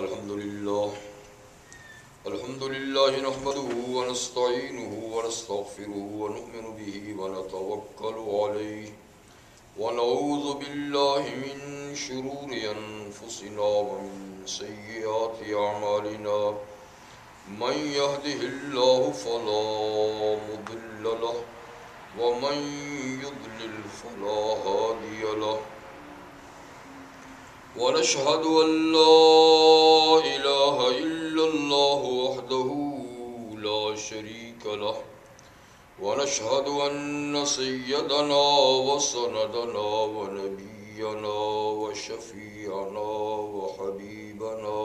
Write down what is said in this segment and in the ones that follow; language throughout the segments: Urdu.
الحمد لله نحمده ونستعينه ونستغفره ونؤمن به ونتوكل عليه ونعوذ بالله من شرور أنفسنا ومن سيئات أعمالنا من يهده الله فلا مضل له ومن يضلل فلا هادي له ونشهد أن لا إله إلا الله وحده لا شريك له ونشهد أن سيدنا وسندنا ونبينا وشفيعنا وحبيبنا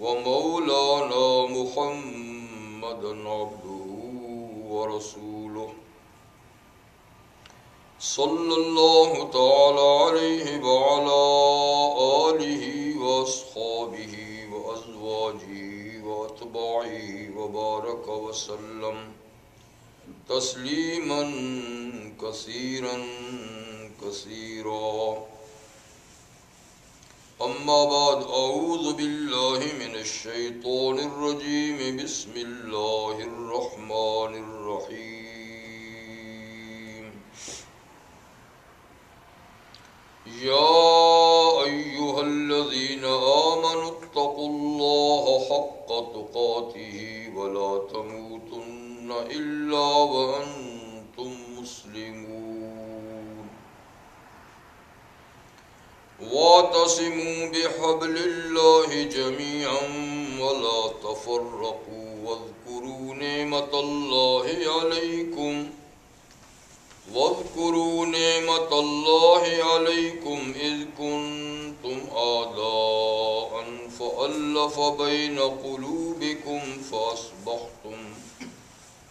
ومولانا محمدا عبده ورسوله صلى الله تعالى عليه وعلى آله وأصحابه وأزواجه وأتباعه وبارك وسلم تسليما كثيرا كثيرا. أما بعد، أعوذ بالله من الشيطان الرجيم. بسم الله الرحمن الرحيم. يا أيها الذين آمنوا اتقوا الله حق تقاته ولا تموتن إلا وأنتم مسلمون. واعتصموا بحبل الله جميعا ولا تفرقوا واذكروا نعمة الله عليكم إذ كنتم أعداء فألف بين قلوبكم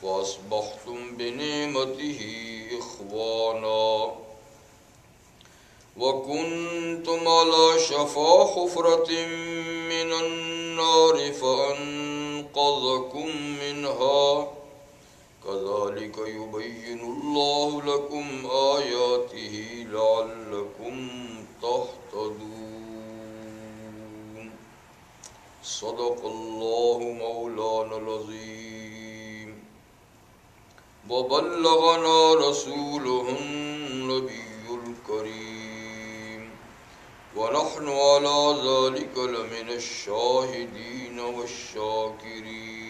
فأصبحتم بنعمته إخوانا وكنتم على شفا حفرة من النار فأنقذكم منها كذلك يبين الله لكم آياته لعلكم تهتدون. صدق الله مولانا العظيم وبلغنا رسوله النبي الكريم ونحن على ذلك لمن الشاهدين والشاكرين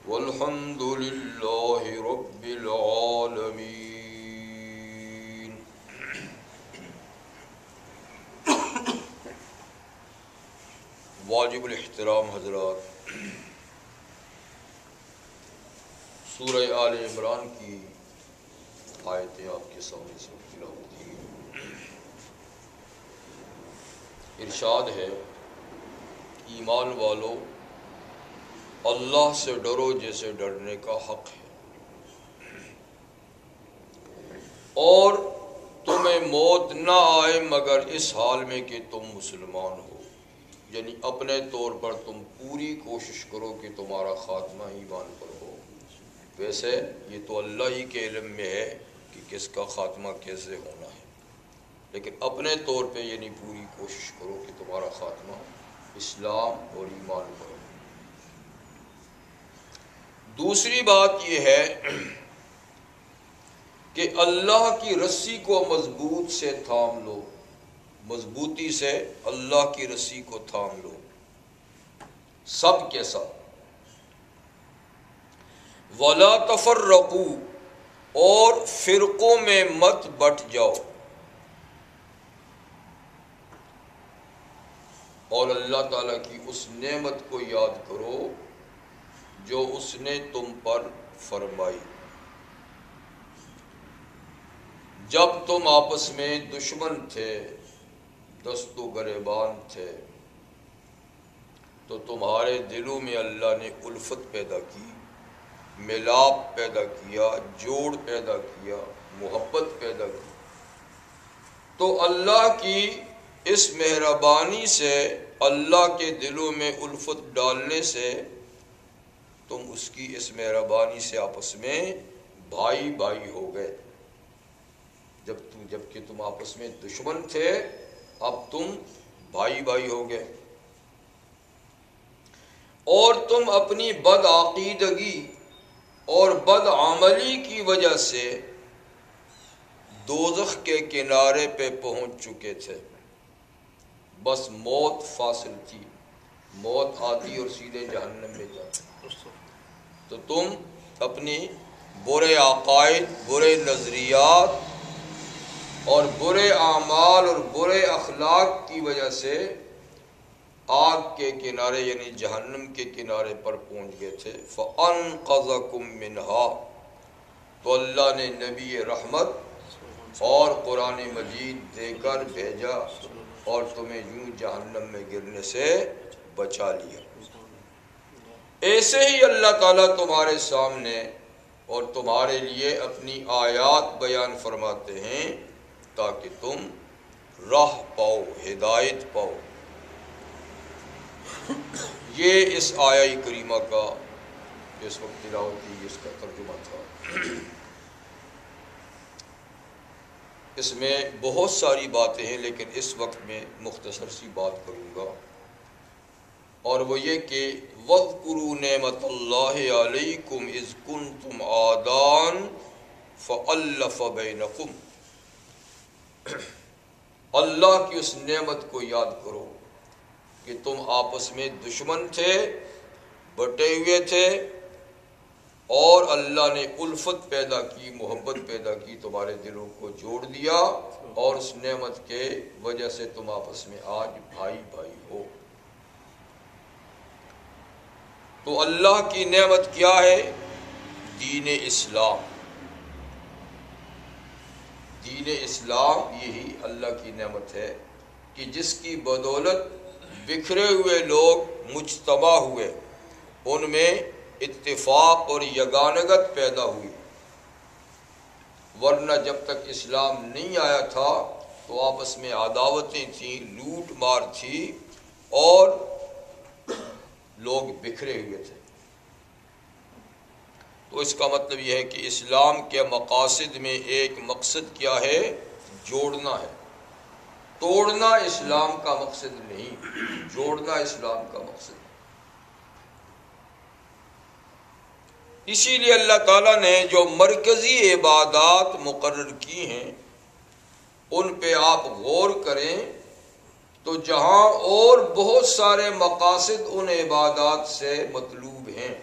والحمد لله رب العالمين. واجب الاحترام حضرات، سورہ آل عمران کی آیتیں آپ کے سامنے سے تلاوت کی. ارشاد ہے، ایمان والو اللہ سے ڈرو جیسے ڈرنے کا حق ہے، اور تمہیں موت نہ آئے مگر اس حال میں کہ تم مسلمان ہو. یعنی اپنے طور پر تم پوری کوشش کرو کہ تمہارا خاتمہ ایمان پر ہو. ویسے یہ تو اللہ ہی کے علم میں ہے کہ کس کا خاتمہ کیسے ہونا ہے، لیکن اپنے طور پہ یعنی پوری کوشش کرو کہ تمہارا خاتمہ اسلام اور ایمان پر ہو. دوسری بات یہ ہے کہ اللہ کی رسی کو مضبوط سے تھام لو، مضبوطی سے اللہ کی رسی کو تھام لو، سب کے سب. وَلَا تَفَرَّقُوا، اور فرقوں میں مت بٹ جاؤ. اور اللہ تعالیٰ کی اس نعمت کو یاد کرو جو اس نے تم پر فرمائی. جب تم آپس میں دشمن تھے، دست و گریبان تھے، تو تمہارے دلوں میں اللہ نے الفت پیدا کی، ملاپ پیدا کیا، جوڑ پیدا کیا، محبت پیدا کی. تو اللہ کی اس مہربانی سے، اللہ کے دلوں میں الفت ڈالنے سے، تم اس کی اس مہربانی سے آپس میں بھائی بھائی ہو گئے. جبکہ تم آپس میں دشمن تھے، اب تم بھائی بھائی ہو گئے. اور تم اپنی بدعقیدگی اور بدعملی کی وجہ سے دوزخ کے کنارے پہ پہنچ چکے تھے، بس موت فاصل تھی، موت آتی اور سیدھے جہنم میں جاتے۔ تو تم اپنی برے عقائد، برے نظریات اور برے اعمال اور برے اخلاق کی وجہ سے آگ کے کنارے یعنی جہنم کے کنارے پر پہنچ گئے تھے۔ فَأَنْقَذَكُم مِّنْهَا، تو اللہ نے نبی رحمت اور قرآن مجید دے کر بھیجا اور تمہیں یوں جہنم میں گرنے سے بچا لیا۔ ایسے ہی اللہ تعالیٰ تمہارے سامنے اور تمہارے لیے اپنی آیات بیان فرماتے ہیں تاکہ تم راہ پاؤ، ہدایت پاؤ۔ یہ اس آیہ کریمہ کا جس وقت تلاوت کی اس کا ترجمہ تھا۔ اس میں بہت ساری باتیں ہیں لیکن اس وقت میں مختصر سی بات کروں گا، اور وہ یہ کہ وَاذْكُرُوا نِعْمَةَ اللَّهِ عَلَيْكُمْ إِذْ كُنْتُمْ أَعْدَاءً فَأَلَّفَ بَيْنَكُمْ، اللہ کی اس نعمت کو یاد کرو کہ تم آپس میں دشمن تھے، بٹے ہوئے تھے، اور اللہ نے الفت پیدا کی، محبت پیدا کی، تمہارے دلوں کو جوڑ دیا، اور اس نعمت کے وجہ سے تم آپس میں آج بھائی بھائی ہو۔ تو اللہ کی نعمت کیا ہے؟ دین اسلام۔ دین اسلام یہی اللہ کی نعمت ہے کہ جس کی بدولت بکھرے ہوئے لوگ مجتمع ہوئے، ان میں اتفاق اور یگانگت پیدا ہوئی، ورنہ جب تک اسلام نہیں آیا تھا تو آپس میں عداوتیں تھیں، لوٹ مار تھی، اور لوگ بکھرے ہوئے تھے۔ تو اس کا مطلب یہ ہے کہ اسلام کے مقاصد میں ایک مقصد کیا ہے؟ جوڑنا ہے۔ توڑنا اسلام کا مقصد نہیں، جوڑنا اسلام کا مقصد ہے۔ اسی لیے اللہ تعالیٰ نے جو مرکزی عبادات مقرر کی ہیں ان پہ آپ غور کریں تو جہاں اور بہت سارے مقاصد ان عبادات سے مطلوب ہیں،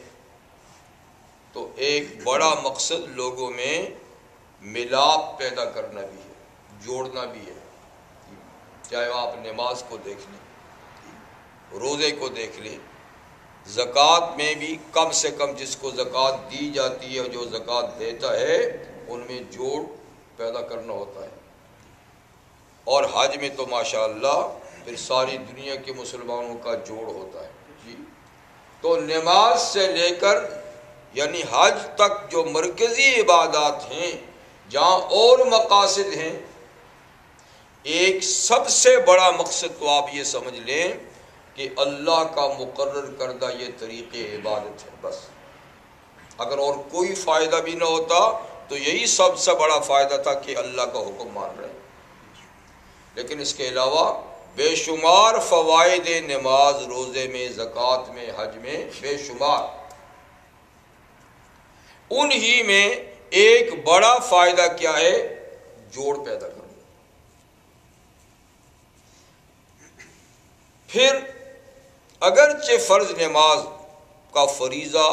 تو ایک بڑا مقصد لوگوں میں ملاپ پیدا کرنا بھی ہے، جوڑنا بھی ہے۔ چاہے آپ نماز کو دیکھ لیں، روزے کو دیکھ لیں، زکوٰۃ میں بھی کم سے کم جس کو زکوٰۃ دی جاتی ہے، جو زکوٰۃ دیتا ہے، ان میں جوڑ پیدا کرنا ہوتا ہے۔ اور حج میں تو ماشاءاللہ پھر ساری دنیا کے مسلمانوں کا جوڑ ہوتا ہے جی۔ تو نماز سے لے کر یعنی حج تک جو مرکزی عبادات ہیں، جہاں اور مقاصد ہیں، ایک سب سے بڑا مقصد تو آپ یہ سمجھ لیں کہ اللہ کا مقرر کردہ یہ طریقے عبادت ہے، بس۔ اگر اور کوئی فائدہ بھی نہ ہوتا تو یہی سب سے بڑا فائدہ تھا کہ اللہ کا حکم مان رہے۔ لیکن اس کے علاوہ بے شمار فوائد نماز، روزے میں، زکوٰۃ میں، حج میں بے شمار۔ انہی میں ایک بڑا فائدہ کیا ہے؟ جوڑ پیدا کرنا۔ پھر اگرچہ فرض نماز کا فریضہ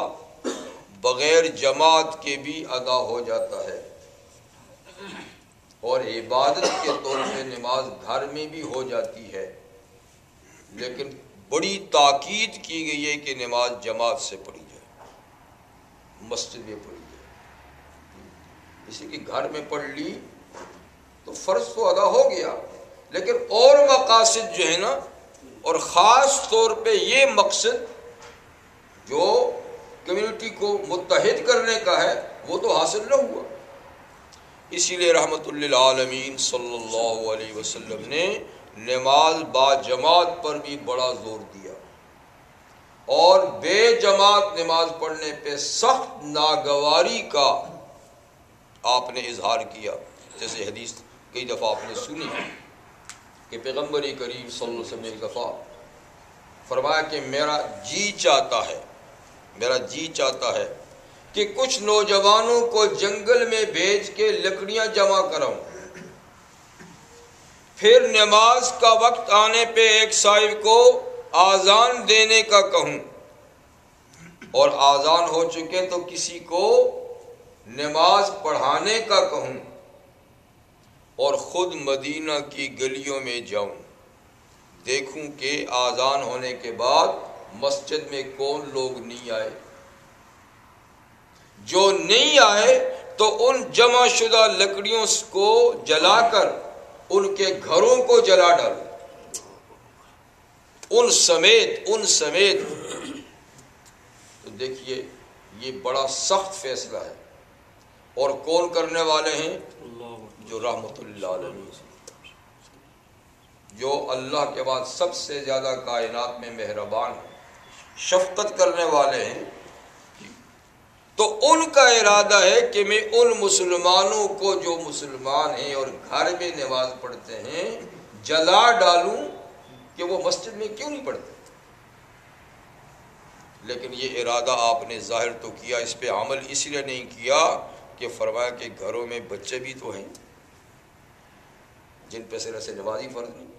بغیر جماعت کے بھی ادا ہو جاتا ہے، اور عبادت کے طور پہ نماز گھر میں بھی ہو جاتی ہے، لیکن بڑی تاکید کی گئی ہے کہ نماز جماعت سے پڑھی جائے، مسجد میں پڑھی جائے۔ اسی کی گھر میں پڑھ لی تو فرض تو ادا ہو گیا، لیکن اور مقاصد جو ہے نا، اور خاص طور پہ یہ مقصد جو کمیونٹی کو متحد کرنے کا ہے، وہ تو حاصل نہ ہوا۔ اسی لیے رحمت للعالمین صلی اللہ علیہ وسلم نے نماز با جماعت پر بھی بڑا زور دیا، اور بے جماعت نماز پڑھنے پہ سخت ناگواری کا آپ نے اظہار کیا۔ جیسے حدیث کئی دفعہ آپ نے سنی کہ پیغمبر کریم صلی اللہ علیہ وسلم نے ایک دفعہ فرمایا کہ میرا جی چاہتا ہے کہ کچھ نوجوانوں کو جنگل میں بھیج کے لکڑیاں جمع کراؤں، پھر نماز کا وقت آنے پہ ایک صاحب کو آذان دینے کا کہوں، اور آذان ہو چکے تو کسی کو نماز پڑھانے کا کہوں، اور خود مدینہ کی گلیوں میں جاؤں، دیکھوں کہ آذان ہونے کے بعد مسجد میں کون لوگ نہیں آئے، جو نہیں آئے تو ان جمع شدہ لکڑیوں کو جلا کر ان کے گھروں کو جلا ڈالو، ان سمیت۔ تو دیکھیے یہ بڑا سخت فیصلہ ہے، اور کون کرنے والے ہیں؟ جو رحمت اللہ علیہ، جو اللہ کے بعد سب سے زیادہ کائنات میں مہربان ہیں، شفقت کرنے والے ہیں۔ تو ان کا ارادہ ہے کہ میں ان مسلمانوں کو جو مسلمان ہیں اور گھر میں نماز پڑھتے ہیں جلا ڈالوں، کہ وہ مسجد میں کیوں نہیں پڑھتے؟ لیکن یہ ارادہ آپ نے ظاہر تو کیا، اس پہ عمل اس لیے نہیں کیا کہ فرمایا کہ گھروں میں بچے بھی تو ہیں جن پہ سر سے نمازی فرض نہیں،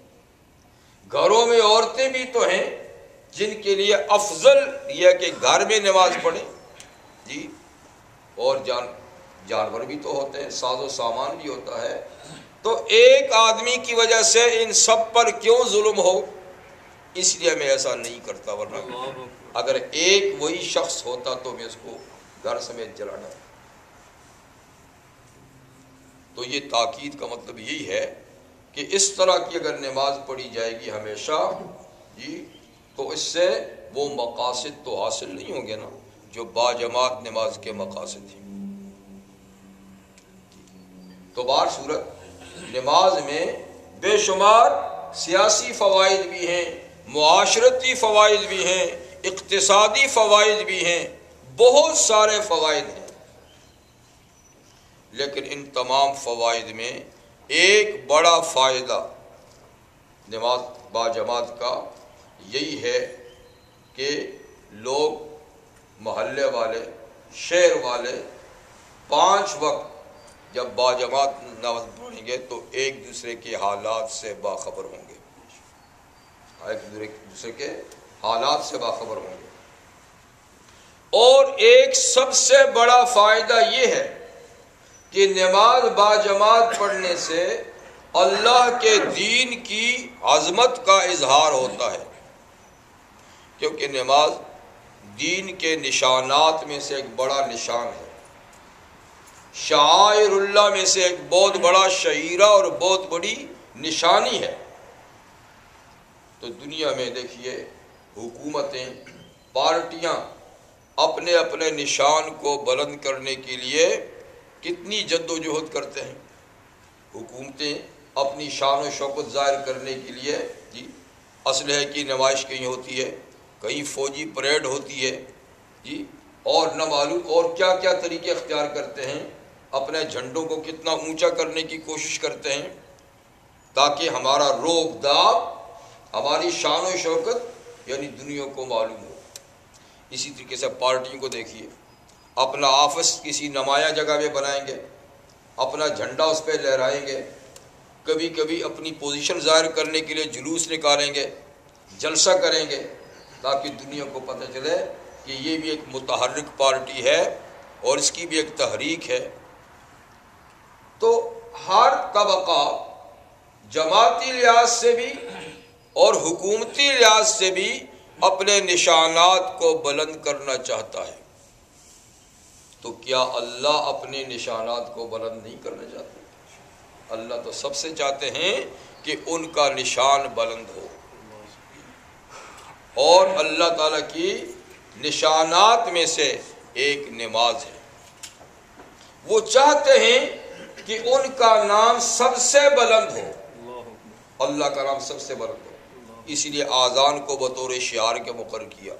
گھروں میں عورتیں بھی تو ہیں جن کے لیے افضل یہ کہ گھر میں نماز پڑھیں، جی، اور جانور بھی تو ہوتے ہیں، ساز و سامان بھی ہوتا ہے۔ تو ایک آدمی کی وجہ سے ان سب پر کیوں ظلم ہو؟ اس لیے میں ایسا نہیں کرتا، ورنہ اگر ایک وہی شخص ہوتا تو میں اس کو گھر سمیت جلا ڈالتا۔ تو یہ تاکید کا مطلب یہی ہے کہ اس طرح کی اگر نماز پڑھی جائے گی ہمیشہ، جی، تو اس سے وہ مقاصد تو حاصل نہیں ہوں گے نا جو باجماعت نماز کے مقاصد ہیں۔ تو بار صورت نماز میں بے شمار سیاسی فوائد بھی ہیں، معاشرتی فوائد بھی ہیں، اقتصادی فوائد بھی ہیں، بہت سارے فوائد ہیں، لیکن ان تمام فوائد میں ایک بڑا فائدہ نماز باجماعت کا یہی ہے کہ لوگ محلے والے، شہر والے 5 وقت جب باجماعت نماز پڑھیں گے تو ایک دوسرے کے حالات سے باخبر ہوں گے، ایک دوسرے کے حالات سے باخبر ہوں گے۔ اور ایک سب سے بڑا فائدہ یہ ہے کہ نماز باجماعت پڑھنے سے اللہ کے دین کی عظمت کا اظہار ہوتا ہے، کیونکہ نماز دین کے نشانات میں سے ایک بڑا نشان ہے، شعائر اللہ میں سے ایک بہت بڑا شعیرہ اور بہت بڑی نشانی ہے۔ تو دنیا میں دیکھیے حکومتیں، پارٹیاں اپنے اپنے نشان کو بلند کرنے کے لیے کتنی جد و جہد کرتے ہیں۔ حکومتیں اپنی شان و شوکت ظاہر کرنے کے لیے، جی، اسلحے کی نمائش کہیں ہوتی ہے، کہیں فوجی پریڈ ہوتی ہے، جی، اور نہ معلوم اور کیا کیا طریقے اختیار کرتے ہیں، اپنے جھنڈوں کو کتنا اونچا کرنے کی کوشش کرتے ہیں تاکہ ہمارا روب داب، ہماری شان و شوکت یعنی دنیا کو معلوم ہو۔ اسی طریقے سے پارٹیوں کو دیکھیے، اپنا آفس کسی نمایاں جگہ میں بنائیں گے، اپنا جھنڈا اس پہ لہرائیں گے، کبھی کبھی اپنی پوزیشن ظاہر کرنے کے لیے جلوس نکالیں گے، جلسہ کریں گے، تاکہ دنیا کو پتہ چلے کہ یہ بھی ایک متحرک پارٹی ہے اور اس کی بھی ایک تحریک ہے۔ تو ہر طبقہ جماعتی لحاظ سے بھی اور حکومتی لحاظ سے بھی اپنے نشانات کو بلند کرنا چاہتا ہے۔ تو کیا اللہ اپنے نشانات کو بلند نہیں کرنا چاہتے؟ اللہ تو سب سے چاہتے ہیں کہ ان کا نشان بلند ہو، اور اللہ تعالیٰ کی نشانات میں سے ایک نماز ہے۔ وہ چاہتے ہیں کہ ان کا نام سب سے بلند ہو، اللہ کا نام سب سے بلند ہو، اسی لیے آذان کو بطور شعار کے مقرر کیا،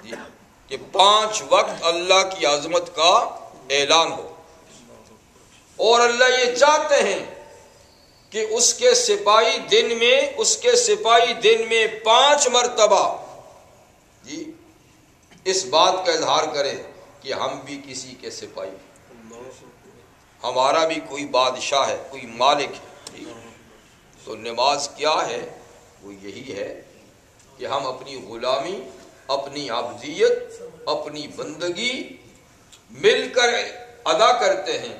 جی، کہ 5 وقت اللہ کی عظمت کا اعلان ہو۔ اور اللہ یہ چاہتے ہیں کہ اس کے سپاہی دن میں 5 مرتبہ جی اس بات کا اظہار کریں کہ ہم بھی کسی کے سپاہی، ہمارا بھی کوئی بادشاہ ہے، کوئی مالک ہے. تو نماز کیا ہے؟ وہ یہی ہے کہ ہم اپنی غلامی، اپنی عبدیت، اپنی بندگی مل کر ادا کرتے ہیں.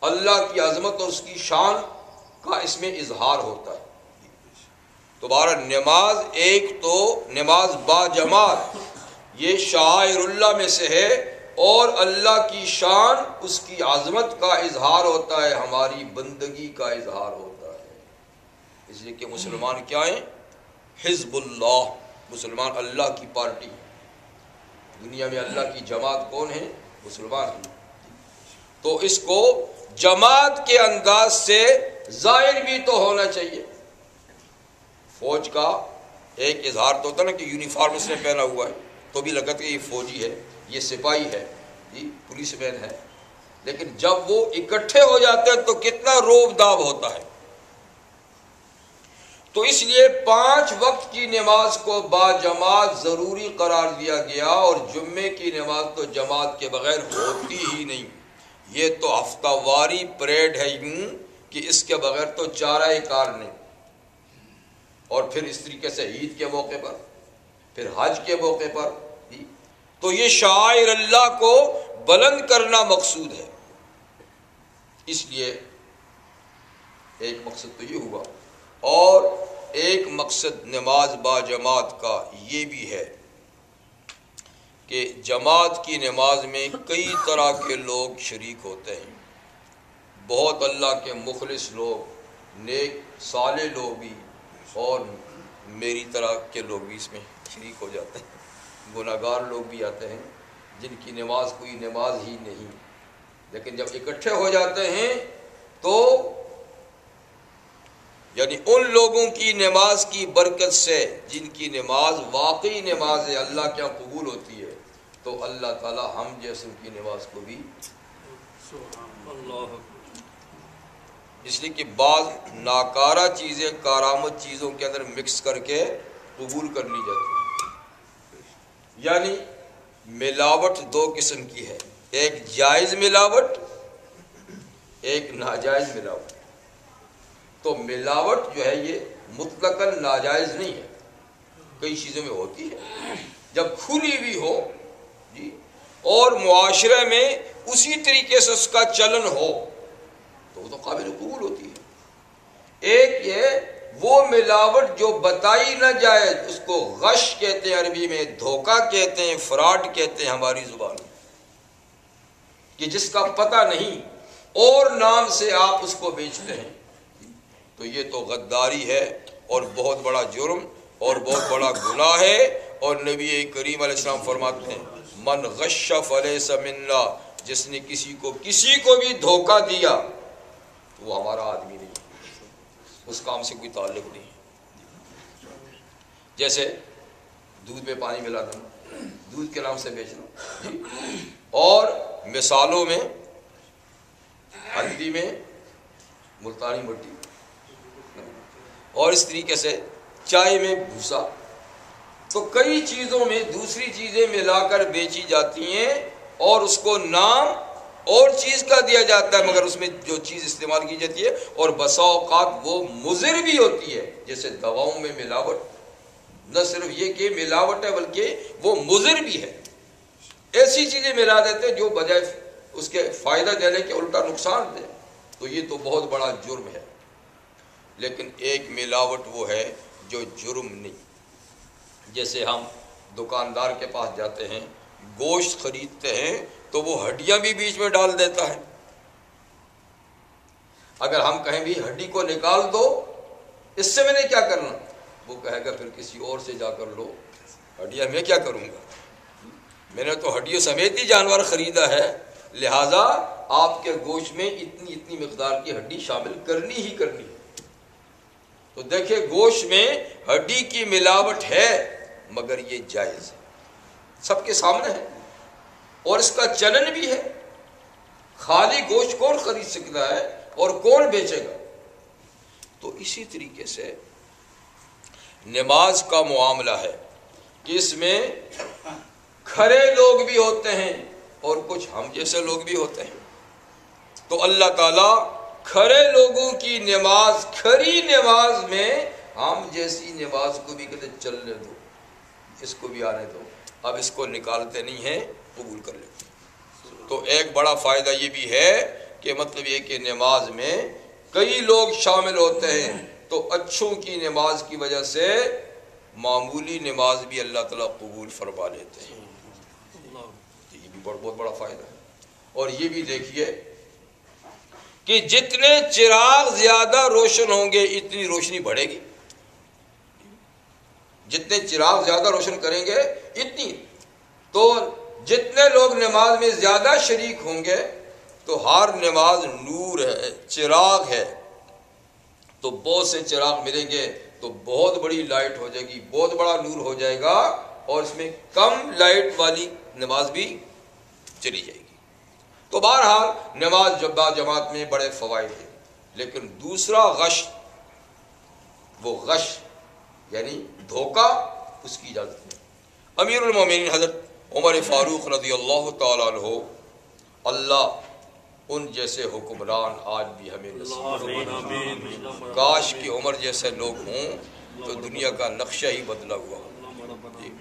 اللہ کی عظمت اور اس کی شان کا اس میں اظہار ہوتا ہے. دوبارہ نماز، ایک تو نماز با جماعت یہ شعائر اللہ میں سے ہے، اور اللہ کی شان، اس کی عظمت کا اظہار ہوتا ہے، ہماری بندگی کا اظہار ہوتا ہے. اس لیے کہ مسلمان کیا ہیں؟ حزب اللہ، مسلمان اللہ کی پارٹی. دنیا میں اللہ کی جماعت کون ہے؟ مسلمان ہیں. تو اس کو جماعت کے انداز سے ظاہر بھی تو ہونا چاہیے. فوج کا ایک اظہار تو ہوتا نا کہ یونیفارم اس نے پہنا ہوا ہے تو بھی لگتا ہے یہ فوجی ہے، یہ سپاہی ہے، جی پولیس مین ہے. لیکن جب وہ اکٹھے ہو جاتے ہیں تو کتنا روب داب ہوتا ہے. تو اس لیے 5 وقت کی نماز کو با جماعت ضروری قرار دیا گیا، اور جمعے کی نماز تو جماعت کے بغیر ہوتی ہی نہیں. یہ تو ہفتہ واری پریڈ ہے یوں کہ اس کے بغیر تو چارہ کار نہیں. اور پھر اس طریقے سے عید کے موقع پر، پھر حج کے موقع پر. تو یہ شعائر اللہ کو بلند کرنا مقصود ہے. اس لیے ایک مقصد تو یہ ہوا، اور ایک مقصد نماز با جماعت کا یہ بھی ہے کہ جماعت کی نماز میں کئی طرح کے لوگ شریک ہوتے ہیں. بہت اللہ کے مخلص لوگ، نیک صالح لوگ بھی، اور میری طرح کے لوگ بھی اس میں شریک ہو جاتے ہیں. گناہگار لوگ بھی آتے ہیں جن کی نماز کوئی نماز ہی نہیں، لیکن جب اکٹھے ہو جاتے ہیں تو یعنی ان لوگوں کی نماز کی برکت سے جن کی نماز واقعی نماز ہے، اللہ کیا قبول ہوتی ہے، تو اللہ تعالی ہم جیسوں کی نماز کو بھی، اس لیے کہ بعض ناکارہ چیزیں کارآمد چیزوں کے اندر مکس کر کے قبول کر لی جاتی ہیں. یعنی ملاوٹ 2 قسم کی ہے، ایک جائز ملاوٹ، ایک ناجائز ملاوٹ. تو ملاوٹ جو ہے یہ مطلقاً ناجائز نہیں ہے، کئی چیزوں میں ہوتی ہے جب کھلی ہوئی ہو جی، اور معاشرے میں اسی طریقے سے اس کا چلن ہو تو وہ تو قابل قبول ہوتی ہے. ایک یہ وہ ملاوٹ جو بتائی نہ جائے، اس کو غش کہتے ہیں عربی میں، دھوکہ کہتے ہیں، فراڈ کہتے ہیں ہماری زبان میں، کہ جس کا پتہ نہیں اور نام سے آپ اس کو بیچتے ہیں. تو یہ تو غداری ہے اور بہت بڑا جرم اور بہت بڑا گناہ ہے. اور نبی کریم علیہ السلام فرماتے ہیں من غش فلیس منا، جس نے کسی کو بھی دھوکہ دیا تو وہ ہمارا آدمی نہیں، اس کام سے کوئی تعلق نہیں. جیسے دودھ میں پانی ملا دینا، دودھ کے نام سے بیچنا، اور مثالوں میں ہلدی میں ملتانی مٹی، اور اس طریقے سے چائے میں بھوسا. تو کئی چیزوں میں دوسری چیزیں ملا کر بیچی جاتی ہیں اور اس کو نام اور چیز کا دیا جاتا ہے، مگر اس میں جو چیز استعمال کی جاتی ہے اور بسا اوقات وہ مضر بھی ہوتی ہے. جیسے دواؤں میں ملاوٹ، نہ صرف یہ کہ ملاوٹ ہے بلکہ وہ مضر بھی ہے. ایسی چیزیں ملا دیتے جو بجائے اس کے فائدہ دینے کے الٹا نقصان دے. تو یہ تو بہت بڑا جرم ہے. لیکن ایک ملاوٹ وہ ہے جو جرم نہیں. جیسے ہم دکاندار کے پاس جاتے ہیں، گوشت خریدتے ہیں تو وہ ہڈیاں بھی بیچ میں ڈال دیتا ہے. اگر ہم کہیں بھی ہڈی کو نکال دو، اس سے میں نے کیا کرنا، وہ کہے گا پھر کسی اور سے جا کر لو، ہڈیاں میں کیا کروں گا، میں نے تو ہڈیوں سمیت ہی جانور خریدا ہے، لہذا آپ کے گوشت میں اتنی مقدار کی ہڈی شامل کرنی ہی کرنی ہے. تو دیکھیں گوشت میں ہڈی کی ملاوٹ ہے مگر یہ جائز ہے، سب کے سامنے ہے اور اس کا چلن بھی ہے. خالی گوشت کون خرید سکتا ہے اور کون بیچے گا؟ تو اسی طریقے سے نماز کا معاملہ ہے کہ اس میں کھڑے لوگ بھی ہوتے ہیں اور کچھ ہم جیسے لوگ بھی ہوتے ہیں. تو اللہ تعالیٰ کھڑے لوگوں کی نماز، کھڑی نماز میں ہم جیسی نماز کو بھی کہتے چلنے دو، اس کو بھی آنے دو. اب اس کو نکالتے نہیں ہیں، قبول کر لیتے. تو ایک بڑا فائدہ یہ بھی ہے کہ مطلب یہ کہ نماز میں کئی لوگ شامل ہوتے ہیں تو اچھوں کی نماز کی وجہ سے معمولی نماز بھی اللہ تعالیٰ قبول فرما لیتے ہیں. یہ بھی بہت بڑا فائدہ ہے. اور یہ بھی دیکھیے کہ جتنے چراغ زیادہ روشن ہوں گے اتنی روشنی بڑھے گی. جتنے چراغ زیادہ روشن کریں گے اتنی. تو جتنے لوگ نماز میں زیادہ شریک ہوں گے تو ہر نماز نور ہے، چراغ ہے. تو بہت سے چراغ ملیں گے تو بہت بڑی لائٹ ہو جائے گی، بہت بڑا نور ہو جائے گا، اور اس میں کم لائٹ والی نماز بھی چلی جائے گی. تو بہرحال نماز جماعت میں بڑے فوائد ہیں. لیکن دوسرا غش، وہ غش یعنی دھوکہ، اس کی اجازت نہیں. امیر المومنین حضرت عمر فاروق رضی اللہ تعالیٰ عنہ، اللہ ان جیسے حکمران آج بھی ہمیں نصیب. کاش کہ عمر جیسے لوگ ہوں تو دنیا کا نقشہ ہی بدلا ہوا. جی.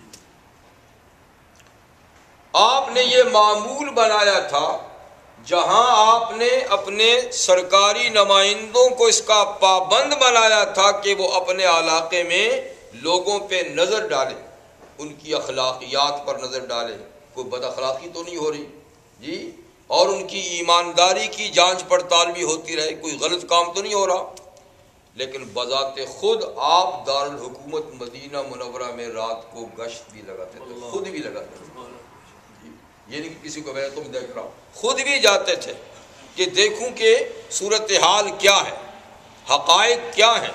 آپ نے یہ معمول بنایا تھا، جہاں آپ نے اپنے سرکاری نمائندوں کو اس کا پابند بنایا تھا کہ وہ اپنے علاقے میں لوگوں پہ نظر ڈالیں، ان کی اخلاقیات پر نظر ڈالیں، کوئی بد اخلاقی تو نہیں ہو رہی جی، اور ان کی ایمانداری کی جانچ پڑتال بھی ہوتی رہے، کوئی غلط کام تو نہیں ہو رہا. لیکن بذات خود آپ دارالحکومت مدینہ منورہ میں رات کو گشت بھی لگاتے تھے، خود بھی لگاتے تھے. یہ نہیں کہ کسی کو میں تم دیکھ رہا ہوں، خود بھی جاتے تھے کہ دیکھوں کہ صورتحال کیا ہے، حقائق کیا ہیں.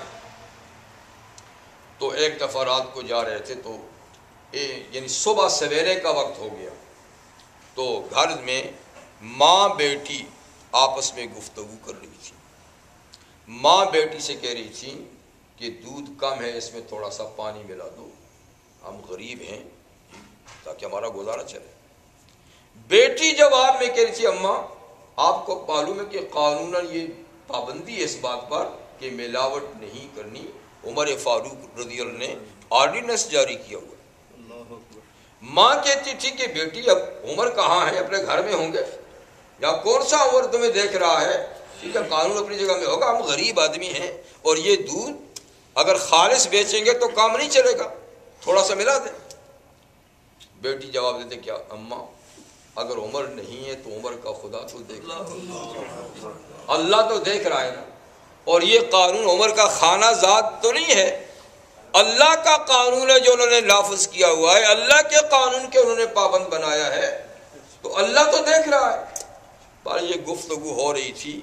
تو ایک دفعہ رات کو جا رہے تھے تو یعنی صبح سویرے کا وقت ہو گیا، تو گھر میں ماں بیٹی آپس میں گفتگو کر رہی تھی. ماں بیٹی سے کہہ رہی تھی کہ دودھ کم ہے، اس میں تھوڑا سا پانی ملا دو، ہم غریب ہیں تاکہ ہمارا گزارا چلے. بیٹی جواب میں کہہ رہی تھی اماں آپ کو معلوم ہے کہ قانوناً یہ پابندی ہے اس بات پر کہ ملاوٹ نہیں کرنی، عمر فاروق رضی اللہ نے آرڈیننس جاری کیا ہوا. ماں کہتی تھی کہ بیٹی اب عمر کہاں ہے، اپنے گھر میں ہوں گے، یا کون سا عمر تمہیں دیکھ رہا ہے، ٹھیک ہے قانون اپنی جگہ میں ہوگا، ہم غریب آدمی ہیں اور یہ دودھ اگر خالص بیچیں گے تو کام نہیں چلے گا، تھوڑا سا ملا دیں. بیٹی جواب دیتے کیا اماں اگر عمر نہیں ہے تو عمر کا خدا تو دیکھ رہا ہے، اللہ تو دیکھ رہا ہے نا، اور یہ قانون عمر کا خانہ ذات تو نہیں ہے، اللہ کا قانون ہے جو انہوں نے نافذ کیا ہوا ہے، اللہ کے قانون کے انہوں نے پابند بنایا ہے، تو اللہ تو دیکھ رہا ہے. پر یہ گفتگو ہو رہی تھی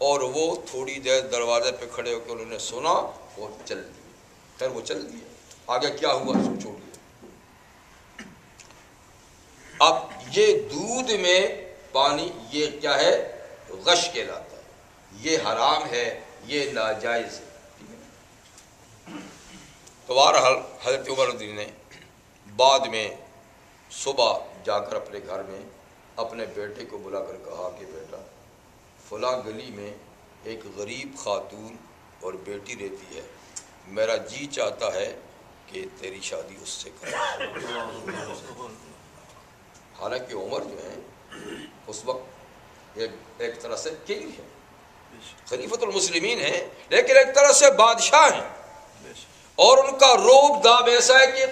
اور وہ تھوڑی دیر دروازے پہ کھڑے ہو کے انہوں نے سنا اور چل دیے. خیر وہ چل دیے، آگے کیا ہوا سوچو. اب یہ دودھ میں پانی یہ کیا ہے، غش کہلاتا ہے، یہ حرام ہے، یہ ناجائز ہے. تو بہرحال حضرت عمر رضی نے بعد میں صبح جا کر اپنے گھر میں اپنے بیٹے کو بلا کر کہا کہ بیٹا فلاں گلی میں ایک غریب خاتون اور بیٹی رہتی ہے، میرا جی چاہتا ہے کہ تیری شادی اس سے کرو. حالانکہ عمر جو ہے اس وقت ایک طرح سے کنگ ہے، خلیفۃ المسلمین ہیں، لیکن ایک طرح سے بادشاہ ہیں، اور ان کا روب داب ایسا ہے کہ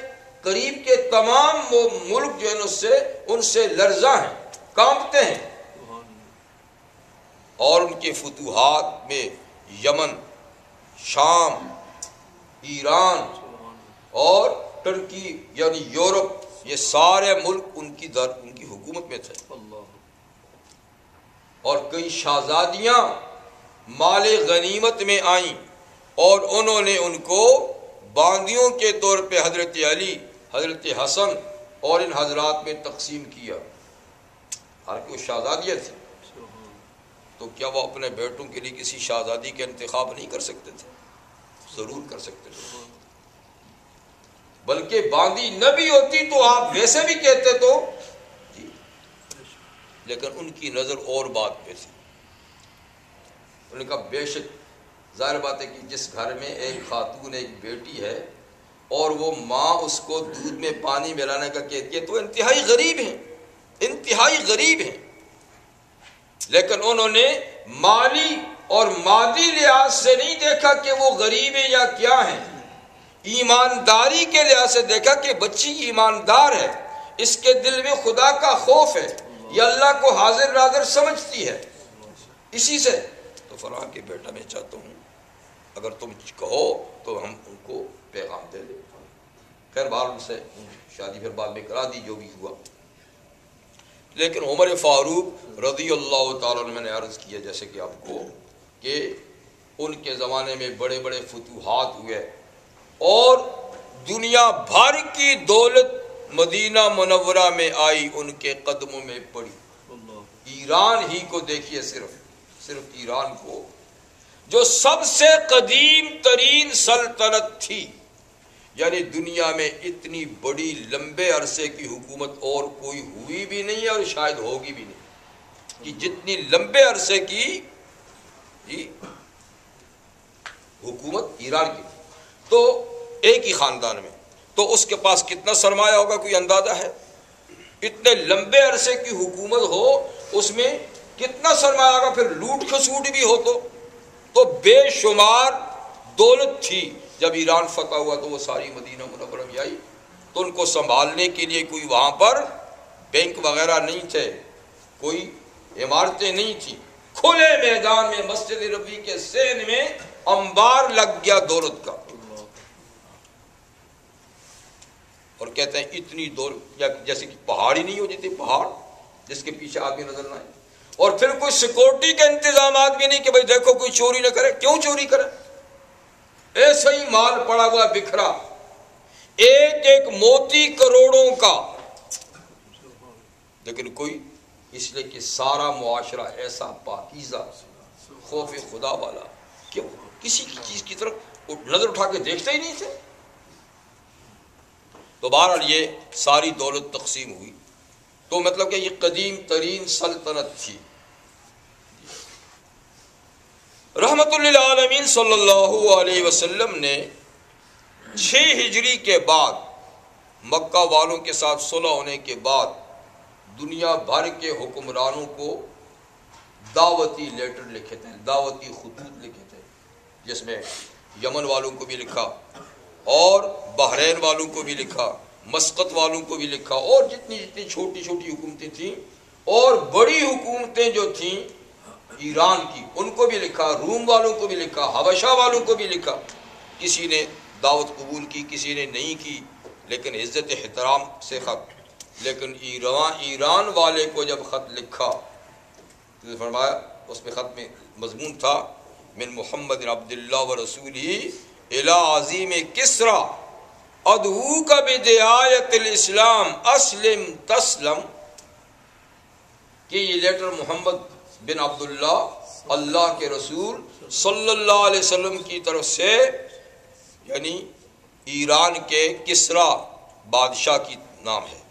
قریب کے تمام وہ ملک جو ہیں ان سے لرزاں ہیں، کانپتے ہیں. اور ان کے فتوحات میں یمن، شام، ایران اور ترکی یعنی یورپ، یہ سارے ملک ان کی حکومت میں تھے. اور کئی شہزادیاں مال غنیمت میں آئیں اور انہوں نے ان کو باندیوں کے طور پہ حضرت علی، حضرت حسن اور ان حضرات میں تقسیم کیا. حالانکہ وہ شہزادیاں تھیں، تو کیا وہ اپنے بیٹوں کے لیے کسی شہزادی کا انتخاب نہیں کر سکتے تھے؟ ضرور کر سکتے تھے، بلکہ باندھی نہ بھی ہوتی تو آپ ویسے بھی کہتے تو جی، لیکن ان کی نظر اور بات پہ تھی۔ انہوں نے کہا بے شک ظاہر بات ہے کہ جس گھر میں ایک خاتون ایک بیٹی ہے اور وہ ماں اس کو دودھ میں پانی ملانے کا کہتی ہے تو انتہائی غریب ہیں، انتہائی غریب ہیں، لیکن انہوں نے مالی اور مادی لحاظ سے نہیں دیکھا کہ وہ غریب ہیں یا کیا ہیں، ایمانداری کے لحاظ سے دیکھا کہ بچی ایماندار ہے، اس کے دل میں خدا کا خوف ہے، یہ اللہ کو حاضر ناظر سمجھتی ہے، اسی سے تو فرمایا کہ بیٹا میں چاہتا ہوں اگر تم کہو تو ہم ان کو پیغام دے دیں۔ خیر بار ان سے شادی پھر بعد میں کرا دی، جو بھی ہوا۔ لیکن عمر فاروق رضی اللہ تعالیٰ عنہ، میں نے عرض کیا جیسے کہ آپ کو کہ ان کے زمانے میں بڑے بڑے فتوحات ہوئے اور دنیا بھر کی دولت مدینہ منورہ میں آئی، ان کے قدموں میں پڑی۔ ایران ہی کو دیکھیے، صرف ایران کو، جو سب سے قدیم ترین سلطنت تھی، یعنی دنیا میں اتنی بڑی لمبے عرصے کی حکومت اور کوئی ہوئی بھی نہیں ہے اور شاید ہوگی بھی نہیں، کہ جتنی لمبے عرصے کی جی حکومت ایران کی تھی، تو ایک ہی خاندان میں، تو اس کے پاس کتنا سرمایہ ہوگا کوئی اندازہ ہے؟ اتنے لمبے عرصے کی حکومت ہو، اس میں کتنا سرمایہ ہوگا، پھر لوٹ کھسوٹ بھی ہو تو بے شمار دولت تھی۔ جب ایران فتح ہوا تو وہ ساری مدینہ منورہ میں آئی، تو ان کو سنبھالنے کے لیے کوئی وہاں پر بینک وغیرہ نہیں تھے، کوئی عمارتیں نہیں تھیں، کھلے میدان میں مسجد نبوی کے سین میں انبار لگ گیا دولت کا، اور کہتے ہیں اتنی دولت جیسے کہ پہاڑ ہی نہیں ہو جاتی، پہاڑ جس کے پیچھے آدمی نظر نہ آئے، اور پھر کوئی سیکورٹی کے انتظامات بھی نہیں کہ بھائی دیکھو کوئی چوری نہ کرے، کیوں چوری کرے، ایسا ہی مال پڑا ہوا بکھرا، ایک ایک موتی کروڑوں کا، لیکن کوئی، اس لیے کہ سارا معاشرہ ایسا پاکیزہ خوف خدا والا کہ کسی کی چیز کی طرف نظر اٹھا کے دیکھتے ہی نہیں تھے۔ تو بہرحال یہ ساری دولت تقسیم ہوئی، تو مطلب کہ یہ قدیم ترین سلطنت تھی۔ رحمت للعالمین صلی اللہ علیہ وسلم نے 6 ہجری کے بعد مکہ والوں کے ساتھ صلح ہونے کے بعد دنیا بھر کے حکمرانوں کو دعوتی لیٹر لکھے تھے، دعوتی خطوط لکھے تھے، جس میں یمن والوں کو بھی لکھا اور بحرین والوں کو بھی لکھا، مسقط والوں کو بھی لکھا، اور جتنی چھوٹی چھوٹی حکومتیں تھیں اور بڑی حکومتیں جو تھیں ایران کی ان کو بھی لکھا، روم والوں کو بھی لکھا، حبشہ والوں کو بھی لکھا۔ کسی نے دعوت قبول کی، کسی نے نہیں کی، لیکن عزت احترام سے خط۔ لیکن ایران والے کو جب خط لکھا تو فرمایا، اس میں خط میں مضمون تھا، من محمد عبداللہ و رسولہ الی عظیم کسریٰ ادعوک بدعایت الاسلام اسلم تسلم، کہ یہ لیٹر محمد بن عبداللہ اللہ کے رسول صلی اللہ علیہ وسلم کی طرف سے، یعنی ایران کے کسریٰ بادشاہ کی نام ہے،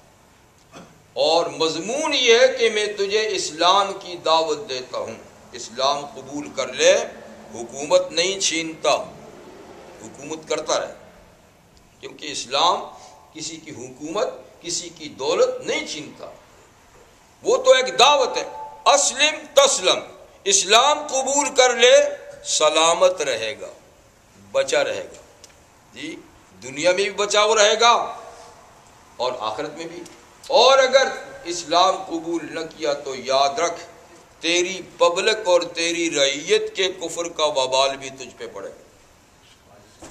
اور مضمون یہ ہے کہ میں تجھے اسلام کی دعوت دیتا ہوں، اسلام قبول کر لے، حکومت نہیں چھینتا، حکومت کرتا رہے، کیونکہ اسلام کسی کی حکومت، کسی کی دولت نہیں چھینتا، وہ تو ایک دعوت ہے۔ اسلم تسلم، اسلام قبول کر لے سلامت رہے گا، بچا رہے گا، جی دنیا میں بھی بچا ہوا رہے گا اور آخرت میں بھی۔ اور اگر اسلام قبول نہ کیا تو یاد رکھ تیری پبلک اور تیری رعیت کے کفر کا وبال بھی تجھ پہ پڑے گا،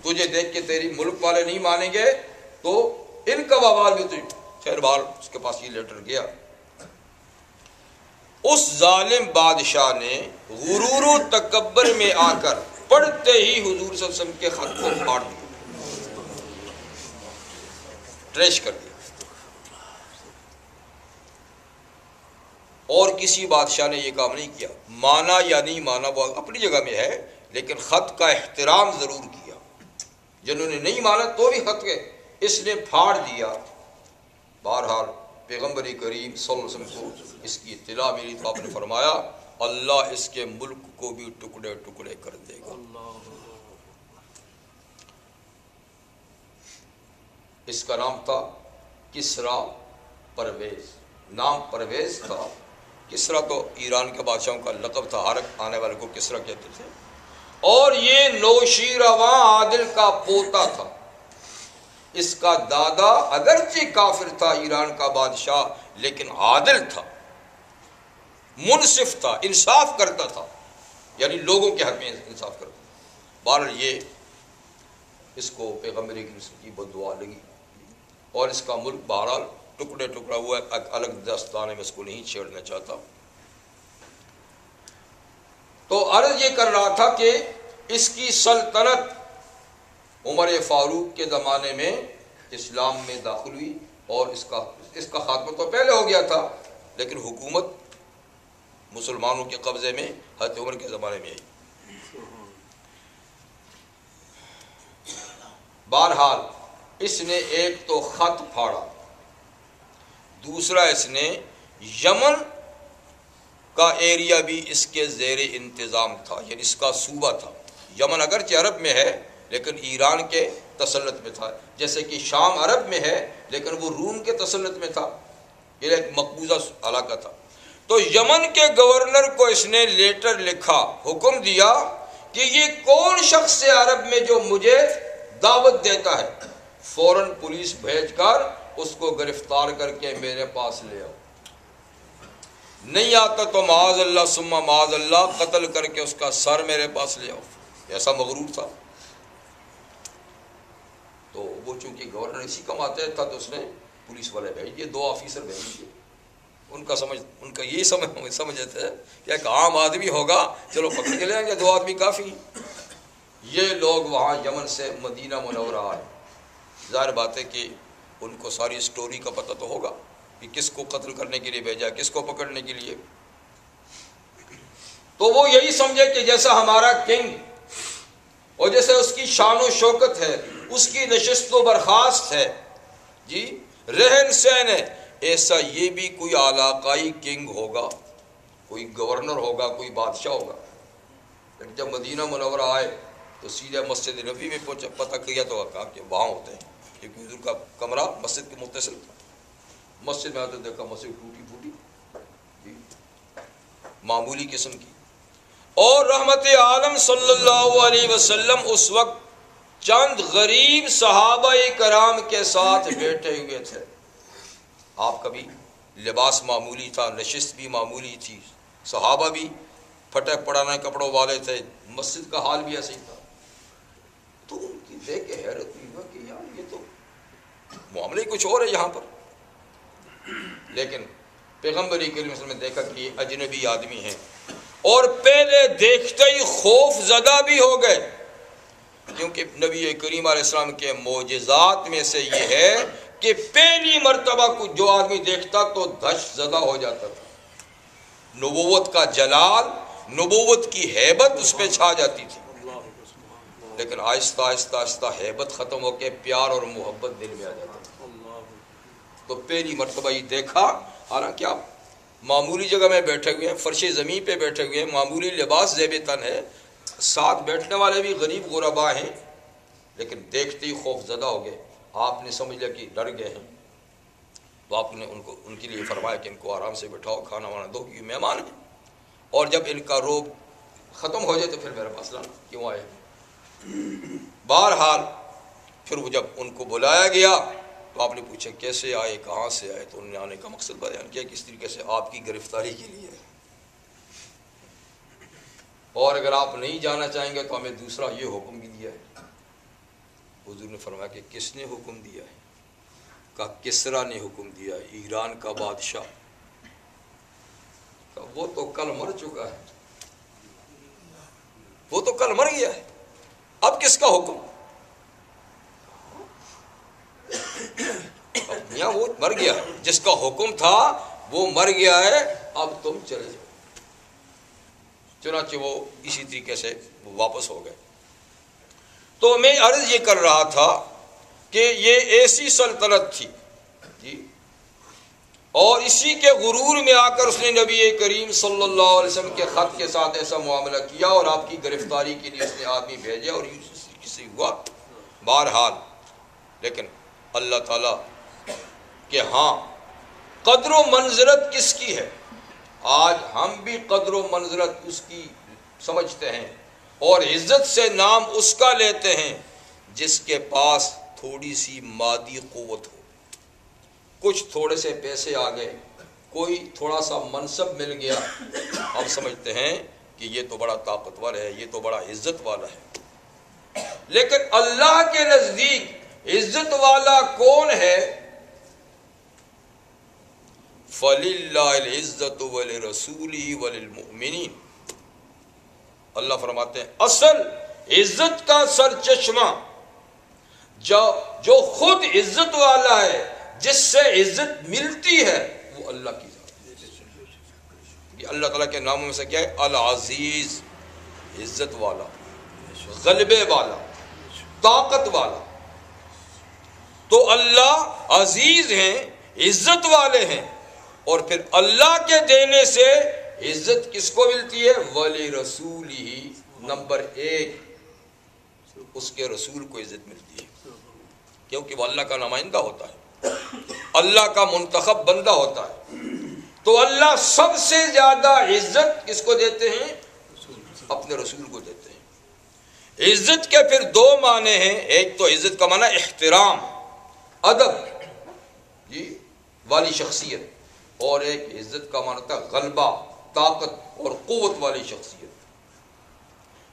تجھے دیکھ کے تیری ملک والے نہیں مانیں گے تو ان کا وبال بھی تجھ۔ خیر بال اس کے پاس یہ لیٹر گیا، اس ظالم بادشاہ نے غرور و تکبر میں آ کر پڑھتے ہی حضور صلی اللہ علیہ وسلم کے خط کو پھاڑ دیا، ٹریش کر دیا، اور کسی بادشاہ نے یہ کام نہیں کیا۔ مانا یا نہیں مانا وہ اپنی جگہ میں ہے، لیکن خط کا احترام ضرور کیا، جنہوں نے نہیں مانا تو بھی خط کے اس نے پھاڑ دیا۔ بہرحال پیغمبر کریم صلی اللہ علیہ وسلم کو اس کی اطلاع ملی تو آپ نے فرمایا اللہ اس کے ملک کو بھی ٹکڑے ٹکڑے کر دے گا۔ اس کا نام تھا کسرا پرویز، نام پرویز تھا۔ کسرا تو ایران کے بادشاہوں کا لقب تھا، ہر آنے والے کو کسرا کہتے تھے، اور یہ نوشیروان عادل کا پوتا تھا۔ اس کا دادا اگرچہ کافر تھا، ایران کا بادشاہ، لیکن عادل تھا، منصف تھا، انصاف کرتا تھا، یعنی لوگوں کے حق میں انصاف کرتا تھا۔ بہرحال یہ اس کو پیغمبر کی بددعا لگی اور اس کا ملک بہرحال ٹکڑے ٹکڑا ہوا ہے۔ الگ داستان میں اس کو نہیں چھیڑنا چاہتا۔ تو عرض یہ کر رہا تھا کہ اس کی سلطنت عمر فاروق کے زمانے میں اسلام میں داخل ہوئی، اور اس کا خاتمہ تو پہلے ہو گیا تھا، لیکن حکومت مسلمانوں کے قبضے میں حضرت عمر کے زمانے میں آئی۔ بہرحال اس نے ایک تو خط پھاڑا، دوسرا اس نے یمن کا ایریا بھی اس کے زیر انتظام تھا، یعنی اس کا صوبہ تھا۔ یمن اگرچہ عرب میں ہے لیکن ایران کے تسلط میں تھا، جیسے کہ شام عرب میں ہے لیکن وہ روم کے تسلط میں تھا، یہ ایک مقبوضہ علاقہ تھا۔ تو یمن کے گورنر کو اس نے لیٹر لکھا، حکم دیا کہ یہ کون شخص ہے عرب میں جو مجھے دعوت دیتا ہے، فوراً پولیس بھیج کر اس کو گرفتار کر کے میرے پاس لے آؤ، نہیں آتا تو معاذ اللہ ثم معاذ اللہ قتل کر کے اس کا سر میرے پاس لے آؤ۔ ایسا مغرور تھا۔ تو وہ چونکہ گورنر اسی کا ماتحت تھا تو اس نے پولیس والے بھیج دیے، 2 آفیسر بھیج دیے۔ ان کا یہی سمجھتے تھے کہ ایک عام آدمی ہوگا، چلو پکڑ کے لے آئیں گے، 2 آدمی کافی۔ یہ لوگ وہاں یمن سے مدینہ منورہ آئے، ظاہر بات ہے کہ ان کو ساری اسٹوری کا پتہ تو ہوگا کہ کس کو قتل کرنے کے لیے بھیجا، کس کو پکڑنے کے لیے۔ تو وہ یہی سمجھے کہ جیسا ہمارا کنگ اور جیسے اس کی شان و شوکت ہے، اس کی نشست و برخاست ہے، جی رہن سہن ہے، ایسا یہ بھی کوئی علاقائی کنگ ہوگا، کوئی گورنر ہوگا، کوئی بادشاہ ہوگا۔ لیکن جب مدینہ منورہ آئے تو سیدھے مسجد نبوی میں پہنچا، پتہ کیا تو کہا کہ وہاں ہوتے ہیں، کیونکہ حضور کا کمرہ مسجد کے متصل تھا۔ مسجد میں آتے دیکھا مسجد ٹوٹی پھوٹی، جی معمولی قسم کی، اور رحمت عالم صلی اللہ علیہ وسلم اس وقت چند غریب صحابہ کرام کے ساتھ بیٹھے ہوئے تھے۔ آپ کا بھی لباس معمولی تھا، نشست بھی معمولی تھی، صحابہ بھی پھٹے پڑانے کپڑوں والے تھے، مسجد کا حال بھی ایسے ہی تھا۔ تو ان کی دیکھ کے حیرت ہوئی کہ یار یہ تو معاملے کچھ اور ہے یہاں پر۔ لیکن پیغمبر کریم صلی اللہ علیہ وسلم نے دیکھا کہ یہ اجنبی آدمی ہیں، اور پہلے دیکھتے ہی خوف زدہ بھی ہو گئے، کیونکہ نبی کریم علیہ السلام کے معجزات میں سے یہ ہے کہ پہلی مرتبہ کو جو آدمی دیکھتا تو دہشت زدہ ہو جاتا تھا، نبوت کا جلال، نبوت کی ہیبت اس پہ چھا جاتی تھی۔ لیکن آہستہ آہستہ آہستہ ہیبت ختم ہو کے پیار اور محبت دل میں آ جاتا تھا۔ تو پہلی مرتبہ یہ دیکھا، حالانکہ آپ معمولی جگہ میں بیٹھے ہوئے ہیں، فرش زمین پہ بیٹھے ہوئے ہیں، معمولی لباس زیب تن ہے، ساتھ بیٹھنے والے بھی غریب غربا ہیں، لیکن دیکھتے ہی خوف زدہ ہو گئے۔ آپ نے سمجھ لیا کہ ڈر گئے ہیں، تو آپ نے ان کے لیے فرمایا کہ ان کو آرام سے بٹھاؤ، کھانا وانا دو، کیونکہ مہمان ہیں، اور جب ان کا روب ختم ہو جائے تو پھر میرے پاس لانا، کیوں آئے۔ بہرحال پھر وہ جب ان کو بلایا گیا تو آپ نے پوچھا کیسے آئے، کہاں سے آئے، تو انہوں نے آنے کا مقصد بیان کیا کہ اس طریقے سے آپ کی گرفتاری کے لیے، اور اگر آپ نہیں جانا چاہیں گے تو ہمیں دوسرا یہ حکم بھی دیا ہے۔ حضور نے فرمایا کہ کس نے حکم دیا ہے؟ کہا کسرا نے حکم دیا ہے، ایران کا بادشاہ۔ کہا وہ تو کل مر چکا ہے، وہ تو کل مر گیا ہے، اب کس کا حکم؟ میاں وہ مر گیا، جس کا حکم تھا وہ مر گیا ہے، اب تم چلے جاؤ۔ چنانچہ وہ اسی طریقے سے واپس ہو گئے۔ تو میں عرض یہ کر رہا تھا کہ یہ ایسی سلطنت تھی جی، اور اسی کے غرور میں آ کر اس نے نبی کریم صلی اللہ علیہ وسلم کے خط کے ساتھ ایسا معاملہ کیا اور آپ کی گرفتاری کے لیے اس نے آدمی بھیجے اور کسی ہوا بہرحال۔ لیکن اللہ تعالیٰ کہ ہاں قدر و منزلت کس کی ہے، آج ہم بھی قدر و منزلت اس کی سمجھتے ہیں اور عزت سے نام اس کا لیتے ہیں جس کے پاس تھوڑی سی مادی قوت ہو، کچھ تھوڑے سے پیسے آ گئے، کوئی تھوڑا سا منصب مل گیا، ہم سمجھتے ہیں کہ یہ تو بڑا طاقتور ہے، یہ تو بڑا عزت والا ہے۔ لیکن اللہ کے نزدیک عزت والا کون ہے؟ فَلِلَّهِ الْعِزَّةُ وَلِرَسُولِهِ وَلِلْمُؤْمِنِينَ، اللہ فرماتے ہیں اصل عزت کا سرچشمہ جو خود عزت والا ہے، جس سے عزت ملتی ہے، وہ اللہ کی ذات ہے۔ اللہ تعالیٰ کے ناموں میں سے کیا ہے؟ العزیز، عزت والا، غلبے والا، طاقت والا۔ تو اللہ عزیز ہیں، عزت والے ہیں، اور پھر اللہ کے دینے سے عزت کس کو ملتی ہے؟ ولی رسول ہی، نمبر 1 اس کے رسول کو عزت ملتی ہے، کیونکہ وہ اللہ کا نمائندہ ہوتا ہے، اللہ کا منتخب بندہ ہوتا ہے۔ تو اللہ سب سے زیادہ عزت کس کو دیتے ہیں؟ اپنے رسول کو دیتے ہیں۔ عزت کے پھر 2 معنی ہیں، ایک تو عزت کا معنی احترام، ادب جی والی شخصیت، اور ایک عزت کا معنی تھا غلبہ، طاقت اور قوت والی شخصیت۔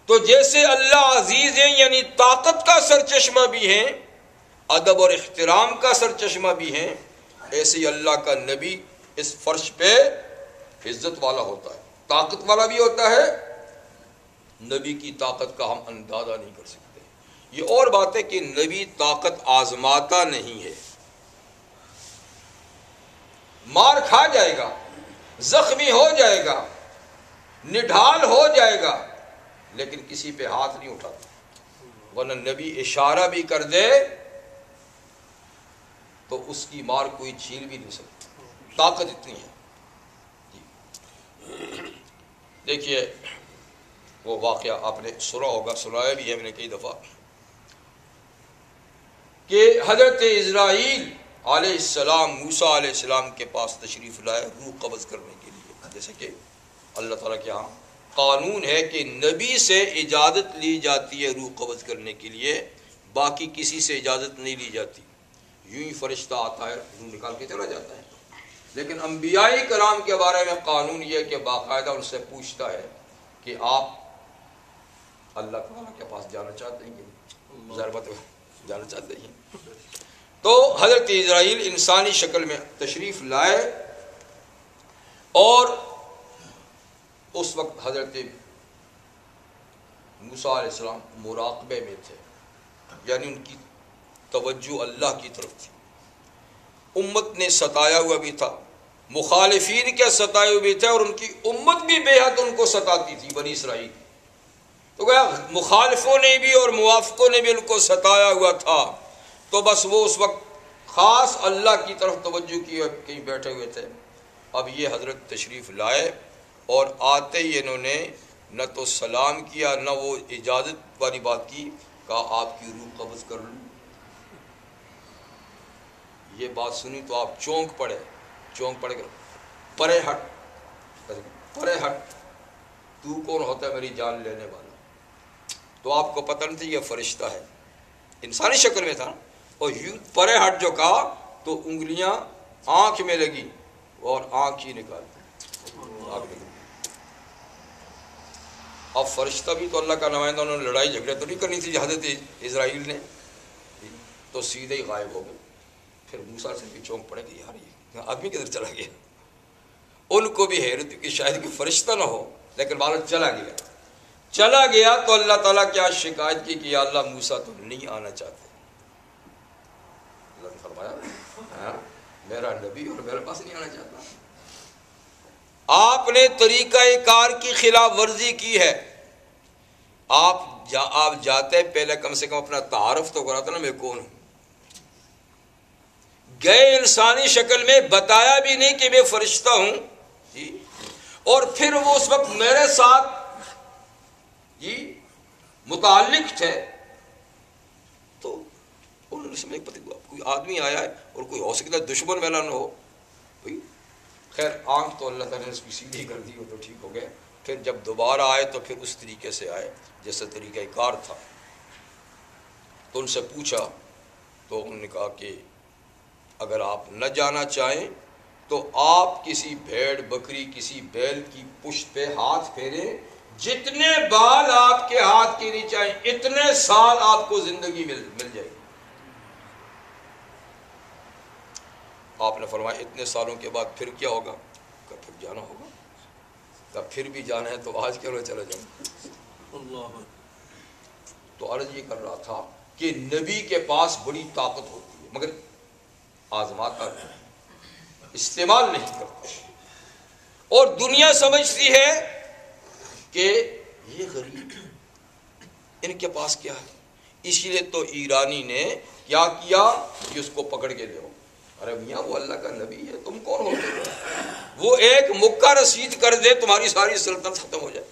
تو جیسے اللہ عزیز ہیں یعنی طاقت کا سرچشمہ بھی ہیں، ادب اور احترام کا سرچشمہ بھی ہیں، ایسے ہی اللہ کا نبی اس فرش پہ عزت والا ہوتا ہے، طاقت والا بھی ہوتا ہے۔ نبی کی طاقت کا ہم اندازہ نہیں کر سکتے۔ یہ اور بات ہے کہ نبی طاقت آزماتا نہیں ہے، مار کھا جائے گا، زخمی ہو جائے گا، نڈھال ہو جائے گا، لیکن کسی پہ ہاتھ نہیں اٹھاتا، ورنہ نبی اشارہ بھی کر دے تو اس کی مار کوئی چھین بھی نہیں سکتا، طاقت اتنی ہے جی۔ دیکھیے وہ واقعہ آپ نے سنا ہوگا، سنایا بھی ہے میں نے کئی دفعہ، کہ حضرت اسرائیل علیہ السلام موسیٰ علیہ السلام کے پاس تشریف لائے روح قبض کرنے کے لیے۔ جیسے کہ اللہ تعالیٰ کے ہاں قانون ہے کہ نبی سے اجازت لی جاتی ہے روح قبض کرنے کے لیے، باقی کسی سے اجازت نہیں لی جاتی، یوں ہی فرشتہ آتا ہے روح نکال کے چلا جاتا ہے۔ لیکن انبیاء کرام کے بارے میں قانون یہ ہے کہ باقاعدہ ان سے پوچھتا ہے کہ آپ اللہ تعالیٰ کے پاس جانا چاہتے ہیں کہ ضرورت جانا چاہتے ہیں؟ تو حضرت اسرائیل انسانی شکل میں تشریف لائے، اور اس وقت حضرت موسیٰ علیہ السلام مراقبے میں تھے، یعنی ان کی توجہ اللہ کی طرف تھی۔ امت نے ستایا ہوا بھی تھا، مخالفین کے ستائے ہوئے بھی تھے، اور ان کی امت بھی بے حد ان کو ستاتی تھی، بنی اسرائیل۔ تو گویا مخالفوں نے بھی اور موافقوں نے بھی ان کو ستایا ہوا تھا، تو بس وہ اس وقت خاص اللہ کی طرف توجہ کیے کہیں بیٹھے ہوئے تھے۔ اب یہ حضرت تشریف لائے، اور آتے ہی انہوں نے نہ تو سلام کیا، نہ وہ اجازت والی بات کی، کہا آپ کی روح قبض کر لوں۔ یہ بات سنی تو آپ چونک پڑے کہ پرے ہٹ، پرے ہٹ، تو کون ہوتا ہے میری جان لینے والا؟ تو آپ کو پتہ نہیں تھا یہ فرشتہ ہے، انسانی شکل میں تھا، اور یوں پرے ہٹ جو کہا تو انگلیاں آنکھ میں لگی اور آنکھ ہی نکال دی۔ اب فرشتہ بھی تو اللہ کا نمائندہ، انہوں نے لڑائی جھگڑے تو نہیں کرنی تھی حضرت اسرائیل نے، تو سیدھے ہی غائب ہو گئے۔ پھر موسیٰ سے بھی چونک پڑے کہ یار یہ آدمی کدھر چلا گیا؟ ان کو بھی حیرت کہ شاید کہ فرشتہ نہ ہو، لیکن بھارت چلا گیا تو اللہ تعالیٰ کیا شکایت کی کہ یا اللہ موسیٰ تو نہیں آنا چاہتے۔ اللہ نے فرمایا میرا نبی اور میرے پاس نہیں آنا چاہتا، آپ نے طریقہ کار کی خلاف ورزی کی ہے، آپ جہاں آپ جاتے پہلے کم سے کم اپنا تعارف تو کراتا نا میں کون ہوں. گئے انسانی شکل میں، بتایا بھی نہیں کہ میں فرشتہ ہوں جی، اور پھر وہ اس وقت میرے ساتھ جی متعلق تھے، تو انہوں نے سمجھ پتہ کوئی آدمی آیا ہے اور کوئی ہو سکتا ہے دشمن میرا نہ ہو. خیر آنکھ تو اللہ تعالیٰ نے اس کی سیدھی کر دی، وہ تو ٹھیک ہو گیا. پھر جب دوبارہ آئے تو پھر اس طریقے سے آئے جیسا طریقہ کار تھا. تو ان سے پوچھا تو انہوں نے کہا کہ اگر آپ نہ جانا چاہیں تو آپ کسی بھیڑ بکری کسی بیل کی پشت پہ ہاتھ پھیریں، جتنے بال آپ کے ہاتھ کے نیچے آئیں اتنے سال آپ کو زندگی مل جائے گی. آپ نے فرمایا اتنے سالوں کے بعد پھر کیا ہوگا؟ کہ پھر جانا ہوگا. کہ پھر بھی جانا ہے تو آج کیوں نہ چلا جاؤں. تو عرض یہ کر رہا تھا کہ نبی کے پاس بڑی طاقت ہوتی ہے مگر آزماتا نہیں، استعمال نہیں کرتا. اور دنیا سمجھتی ہے کہ یہ غریب ان کے پاس کیا ہے. اسی لیے تو ایرانی نے کیا کیا کہ اس کو پکڑ کے لے. ارے میاں وہ اللہ کا نبی ہے، تم کون ہوتے ہو؟ وہ ایک مکہ رسید کر دے تمہاری ساری سلطنت ختم ہو جائے.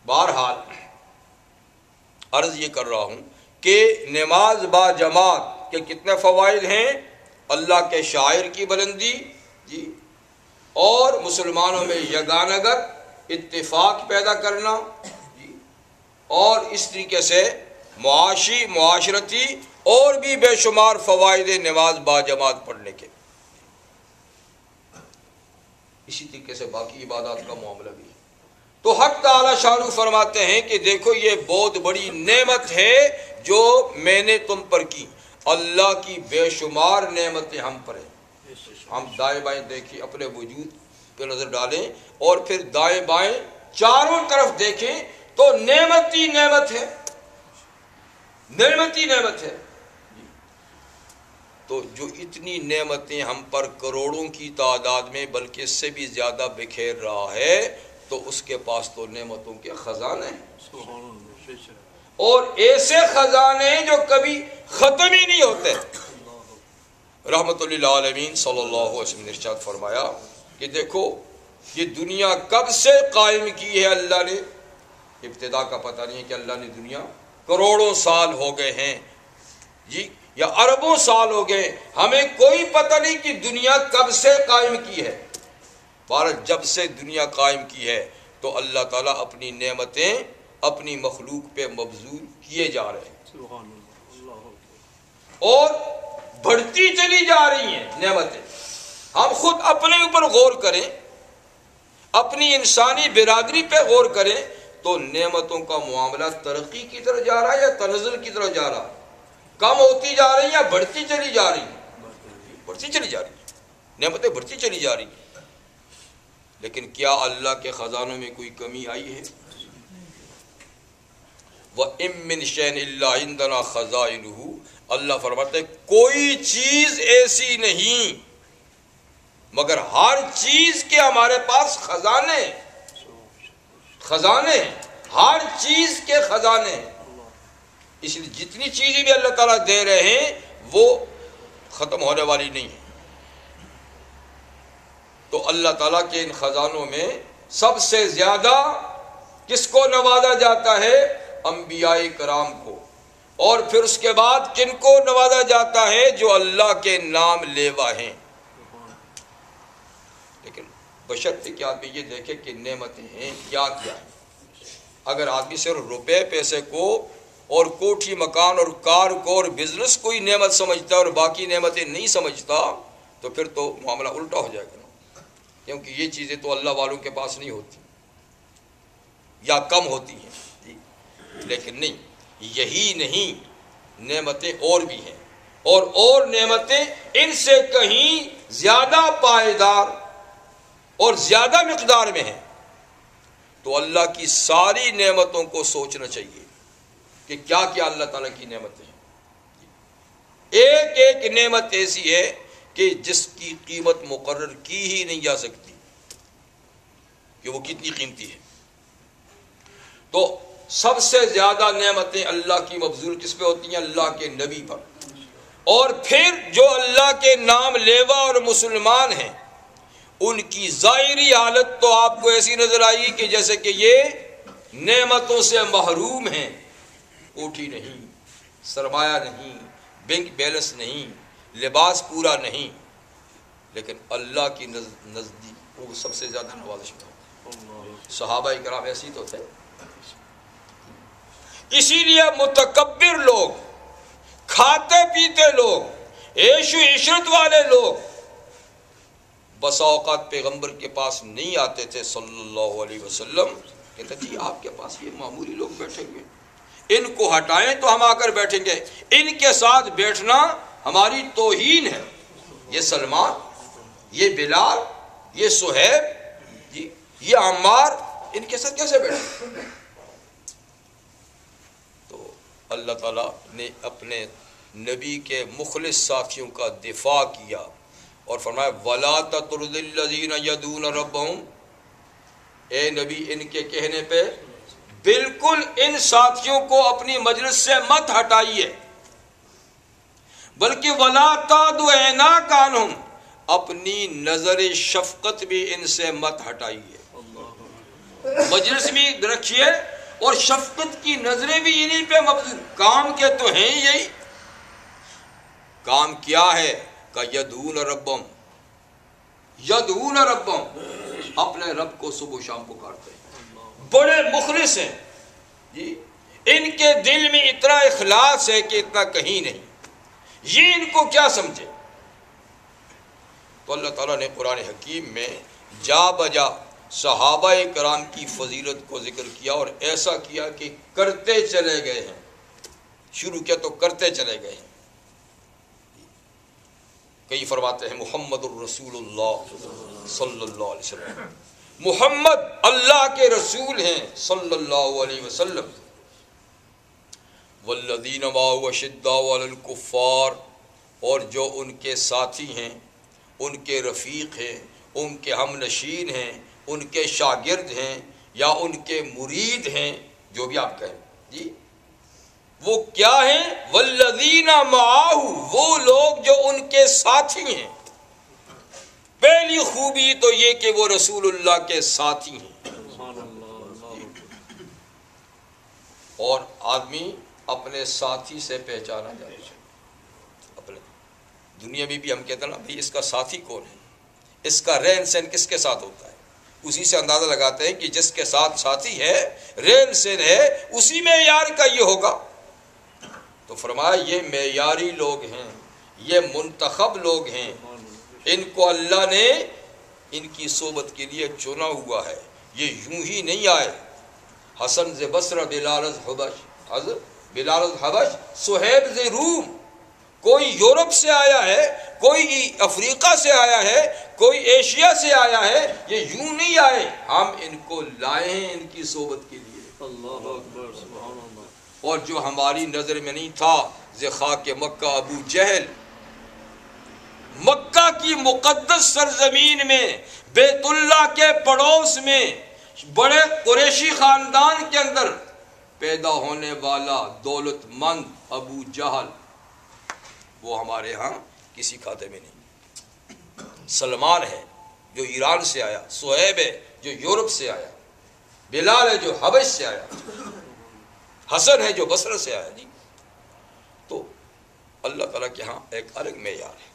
بہرحال عرض یہ کر رہا ہوں کہ نماز با جماعت کے کتنے فوائد ہیں؟ اللہ کے شاعر کی بلندی جی، اور مسلمانوں میں یگانگت اتفاق پیدا کرنا جی، اور اس طریقے سے معاشی معاشرتی اور بھی بے شمار فوائد نماز با جماعت پڑھنے کے. اسی طریقے سے باقی عبادات کا معاملہ بھی. تو حق تعالی شانہ فرماتے ہیں کہ دیکھو یہ بہت بڑی نعمت ہے جو میں نے تم پر کی. اللہ کی بے شمار نعمتیں ہم پر ہیں. ہم دائیں بائیں دیکھیں، اپنے وجود پہ نظر ڈالیں اور پھر دائیں بائیں چاروں طرف دیکھیں تو نعمت ہی نعمت ہے، نعمت ہی نعمت ہے. تو جو اتنی نعمتیں ہم پر کروڑوں کی تعداد میں بلکہ اس سے بھی زیادہ بکھیر رہا ہے، تو اس کے پاس تو نعمتوں کے خزانے ہیں، اور ایسے خزانے جو کبھی ختم ہی نہیں ہوتے. رحمت للعالمین صلی اللہ علیہ وسلم نے ارشاد فرمایا کہ دیکھو یہ دنیا کب سے قائم کی ہے اللہ نے، ابتدا کا پتہ نہیں ہے کہ اللہ نے دنیا کروڑوں سال ہو گئے ہیں جی یا اربوں سال ہو گئے، ہمیں کوئی پتہ نہیں کہ دنیا کب سے قائم کی ہے. بہرحال جب سے دنیا قائم کی ہے تو اللہ تعالیٰ اپنی نعمتیں اپنی مخلوق پہ مبذول کیے جا رہے ہیں اور بڑھتی چلی جا رہی ہیں نعمتیں. ہم خود اپنے اوپر غور کریں، اپنی انسانی برادری پہ غور کریں تو نعمتوں کا معاملہ ترقی کی طرف جا رہا ہے یا تنزل کی طرف جا رہا ہے؟ کم ہوتی جا رہی ہیں یا بڑھتی چلی جا رہی ہیں؟ بڑھتی چلی جا رہی ہیں، نعمتیں بڑھتی چلی جا رہی ہیں. لیکن کیا اللہ کے خزانوں میں کوئی کمی آئی ہے؟ وَإِن مِّن شَيْءٍ إِلَّا عِندَنَا خَزَائِنُهُ، اللہ فرماتے ہیں کوئی چیز ایسی نہیں مگر ہر چیز کے ہمارے پاس خزانے ہیں، خزانے ہیں، ہر چیز کے خزانے ہیں. اس لیے جتنی چیزیں بھی اللہ تعالیٰ دے رہے ہیں وہ ختم ہونے والی نہیں ہیں. تو اللہ تعالیٰ کے ان خزانوں میں سب سے زیادہ کس کو نوازا جاتا ہے؟ انبیاء کرام کو. اور پھر اس کے بعد کن کو نوازا جاتا ہے؟ جو اللہ کے نام لیوا ہیں. لیکن بشرطے کہ آدمی یہ دیکھے کہ نعمتیں ہیں کیا کیا ہیں. اگر آدمی صرف روپے پیسے کو اور کوٹھی مکان اور کار کو اور بزنس کو ہی نعمت سمجھتا ہے اور باقی نعمتیں نہیں سمجھتا تو پھر تو معاملہ الٹا ہو جائے گا نا، کیونکہ یہ چیزیں تو اللہ والوں کے پاس نہیں ہوتی یا کم ہوتی ہیں جی. لیکن نہیں، یہی نہیں، نعمتیں اور بھی ہیں اور نعمتیں ان سے کہیں زیادہ پائیدار اور زیادہ مقدار میں ہیں. تو اللہ کی ساری نعمتوں کو سوچنا چاہیے کہ کیا کیا اللہ تعالیٰ کی نعمتیں ہیں. ایک ایک نعمت ایسی ہے کہ جس کی قیمت مقرر کی ہی نہیں جا سکتی. کہ وہ کتنی قیمتی ہے۔ تو سب سے زیادہ نعمتیں اللہ کی مبذول کس پہ ہوتی ہیں؟ اللہ کے نبی پر۔ اور پھر جو اللہ کے نام لیوا اور مسلمان ہیں ان کی ظاہری حالت تو آپ کو ایسی نظر آئے گی کہ جیسے کہ یہ نعمتوں سے محروم ہیں، کوٹھی نہیں، سرمایہ نہیں، بینک بیلنس نہیں، لباس پورا نہیں، لیکن اللہ کی نزدیک وہ سب سے زیادہ نوازش میں ہوتے۔ صحابہ کرام ایسی تو تھے۔ اسی لیے متکبر لوگ، کھاتے پیتے لوگ، عیش و عشرت والے لوگ بسا اوقات پیغمبر کے پاس نہیں آتے تھے صلی اللہ علیہ وسلم، کہتے جی آپ کے پاس یہ معمولی لوگ بیٹھے ہوئے، ان کو ہٹائیں تو ہم آ کر بیٹھیں گے، ان کے ساتھ بیٹھنا ہماری توہین ہے۔ یہ سلمان، یہ بلال، یہ صہیب، یہ عمار، ان کے ساتھ کیسے بیٹھیں؟ تو اللہ تعالیٰ نے اپنے نبی کے مخلص ساتھیوں کا دفاع کیا اور فرمایا وَلَا تَطْرُدِ الَّذِينَ يَدْعُونَ رَبَّهُمْ، اے نبی ان کے کہنے پہ بالکل ان ساتھیوں کو اپنی مجلس سے مت ہٹائیے، بلکہ وَلَا تَعْدُ عَيْنَاكَ عَنْهُمْ، اپنی نظر شفقت بھی ان سے مت ہٹائیے، مجلس بھی رکھیے اور شفقت کی نظریں بھی انہی پہ مبذول۔ کام کے تو ہیں یہی، کام کیا ہے کہ یدعون ربہم، یدعون ربہم، اپنے رب کو صبح و شام پکارتے ہیں، بڑے مخلص ہیں جی، ان کے دل میں اتنا اخلاص ہے کہ اتنا کہیں نہیں، یہ ان کو کیا سمجھے؟ تو اللہ تعالیٰ نے قرآن حکیم میں جا بجا صحابہ کرام کی فضیلت کو ذکر کیا اور ایسا کیا کہ کرتے چلے گئے ہیں، شروع کیا تو کرتے چلے گئے ہیں۔ کئی فرماتے ہیں محمد الرسول اللہ صلی اللہ علیہ وسلم، محمد اللہ کے رسول ہیں صلی اللہ علیہ وسلم، والذین معه اشداء علی الکفار، اور جو ان کے ساتھی ہیں، ان کے رفیق ہیں، ان کے ہم نشین ہیں، ان کے شاگرد ہیں یا ان کے مرید ہیں، جو بھی آپ کہیں جی، وہ کیا ہیں؟ والذین معہ، وہ لوگ جو ان کے ساتھی ہیں۔ پہلی خوبی تو یہ کہ وہ رسول اللہ کے ساتھی ہیں، اور آدمی اپنے ساتھی سے پہچانا جائے، اپنے دنیا میں بھی ہم کہتے ہیں نا بھائی اس کا ساتھی کون ہے، اس کا رہن سہن کس کے ساتھ ہوتا ہے، اسی سے اندازہ لگاتے ہیں کہ جس کے ساتھ ساتھی ہے، رہن سہن ہے، اسی معیار کا یہ ہوگا۔ تو فرمایا یہ معیاری لوگ ہیں، یہ منتخب لوگ ہیں، ان کو اللہ نے ان کی صحبت کے لیے چنا ہوا ہے، یہ یوں ہی نہیں آئے۔ حسن ز بصرہ، بلال از حبش، بلال از حبش، صہیب ز روم، کوئی یورپ سے آیا ہے، کوئی افریقہ سے آیا ہے، کوئی ایشیا سے آیا ہے، یہ یوں نہیں آئے، ہم ان کو لائے ہیں ان کی صحبت کے لیے۔ اللہ اکبر، سبحان اللہ۔ اور جو ہماری نظر میں نہیں تھا خاک مکہ ابو جہل، مکہ کی مقدس سرزمین میں، بیت اللہ کے پڑوس میں، بڑے قریشی خاندان کے اندر پیدا ہونے والا دولت مند ابو جہل، وہ ہمارے ہاں کسی کھاتے میں نہیں۔ سلمان ہے جو ایران سے آیا، صہیب ہے جو یورپ سے آیا، بلال ہے جو حبش سے آیا، حسن ہے جو بصرہ سے آیا جی۔ تو اللہ تعالیٰ کے ہاں ایک الگ معیار ہے۔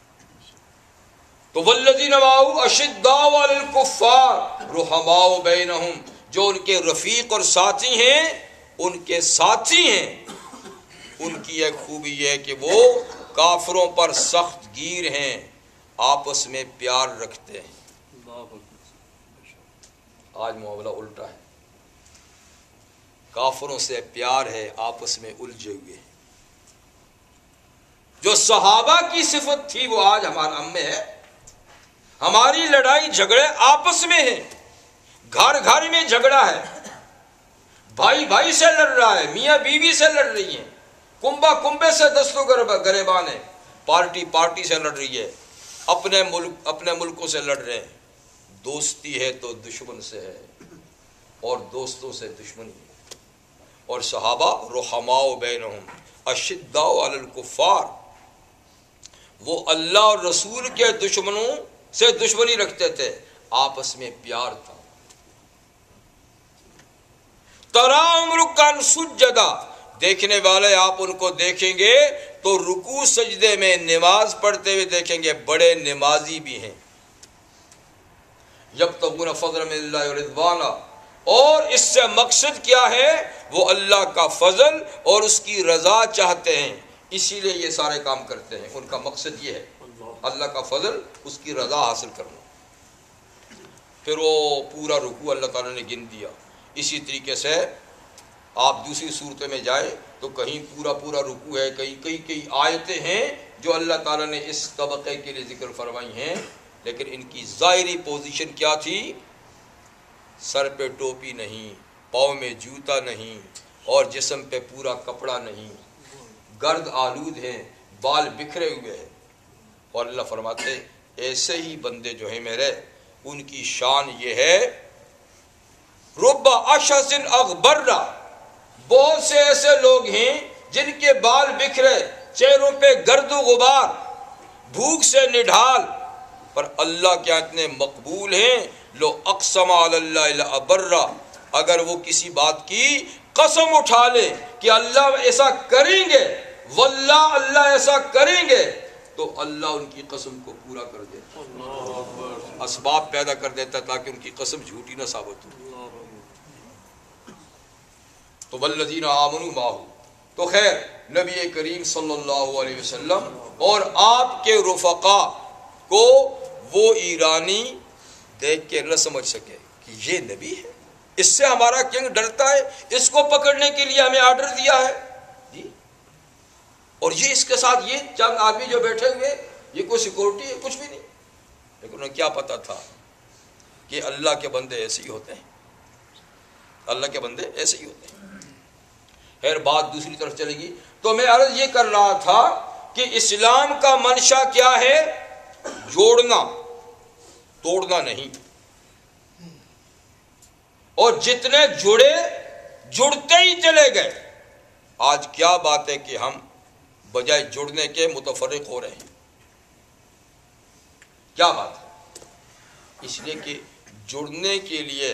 تو والذین معه اشداء علی الکفار رحماء بینہم، جو ان کے رفیق اور ساتھی ہیں، ان کے ساتھی ہیں، ان کی ایک خوبی یہ ہے کہ وہ کافروں پر سخت گیر ہیں، آپس میں پیار رکھتے ہیں۔ آج معاملہ الٹا ہے، کافروں سے پیار ہے، آپس میں الجھے ہوئے ہیں۔ جو صحابہ کی صفت تھی وہ آج ہمارا ہم میں ہے۔ ہماری لڑائی جھگڑے آپس میں ہیں، گھر گھر میں جھگڑا ہے، بھائی بھائی سے لڑ رہا ہے، میاں بیوی سے لڑ رہی ہیں، کنبا کنبے سے دستوں گریبان ہے، پارٹی پارٹی سے لڑ رہی ہے، اپنے ملکوں سے لڑ رہے ہیں، دوستی ہے تو دشمن سے ہے، اور دوستوں سے دشمنی. اور صحابہ رحماء بینہم اشداء علی الکفار، وہ اللہ اور رسول کے دشمنوں سے دشمنی رکھتے تھے، آپس میں پیار تھا. تراہم رکعا سجدا، دیکھنے والے آپ ان کو دیکھیں گے تو رکوع سجدے میں نماز پڑھتے ہوئے دیکھیں گے، بڑے نمازی بھی ہیں. یبتغون فضلا من اللہ ورضوانا، اور اس سے مقصد کیا ہے؟ وہ اللہ کا فضل اور اس کی رضا چاہتے ہیں، اسی لیے یہ سارے کام کرتے ہیں. ان کا مقصد یہ ہے اللہ کا فضل، اس کی رضا حاصل کرنا. پھر وہ پورا رکوع اللہ تعالیٰ نے گن دیا. اسی طریقے سے آپ دوسری صورتوں میں جائیں تو کہیں پورا رکوع ہے، کئی آیتیں ہیں جو اللہ تعالیٰ نے اس طبقے کے لیے ذکر فرمائی ہیں، لیکن ان کی ظاہری پوزیشن کیا تھی؟ سر پہ ٹوپی نہیں، پاؤں میں جوتا نہیں، اور جسم پہ پورا کپڑا نہیں، گرد آلود ہیں، بال بکھرے ہوئے ہیں. اور اللہ فرماتے ایسے ہی بندے جو ہیں میرے، ان کی شان یہ ہے رب اشعث اغبر، بہت سے ایسے لوگ ہیں جن کے بال بکھرے، چہروں پہ گرد و غبار، بھوک سے نڈھال، پر اللہ کیا اتنے مقبول ہیں. لو اقسم علی اللہ لابر، اگر وہ کسی بات کی قسم اٹھا لے کہ اللہ ایسا کریں گے، واللہ اللہ ایسا کریں گے، تو اللہ ان کی قسم کو پورا کر دیتا، اسباب پیدا کر دیتا تاکہ ان کی قسم جھوٹی نہ ثابت ہو. تو والذین آمنوا معہ، تو خیر نبی کریم صلی اللہ علیہ وسلم اور آپ کے رفقا کو وہ ایرانی دیکھ کے نہ سمجھ سکے کہ یہ نبی ہے، اس سے ہمارا کنگ ڈرتا ہے، اس کو پکڑنے کے لیے ہمیں آرڈر دیا ہے جی. اور یہ اس کے ساتھ یہ چند آدمی جو بیٹھے ہوئے، یہ کوئی سیکورٹی ہے؟ کچھ بھی نہیں. لیکن انہیں کیا پتا تھا کہ اللہ کے بندے ایسے ہی ہوتے ہیں، اللہ کے بندے ایسے ہی ہوتے ہیں. خیر بات دوسری طرف چلے گی. تو میں عرض یہ کر رہا تھا کہ اسلام کا منشا کیا ہے؟ جوڑنا، توڑنا نہیں. اور جتنے جڑے جڑتے ہی چلے گئے. آج کیا بات ہے کہ ہم بجائے جڑنے کے متفرق ہو رہے ہیں. کیا بات ہے؟ اس لیے کہ جڑنے کے لیے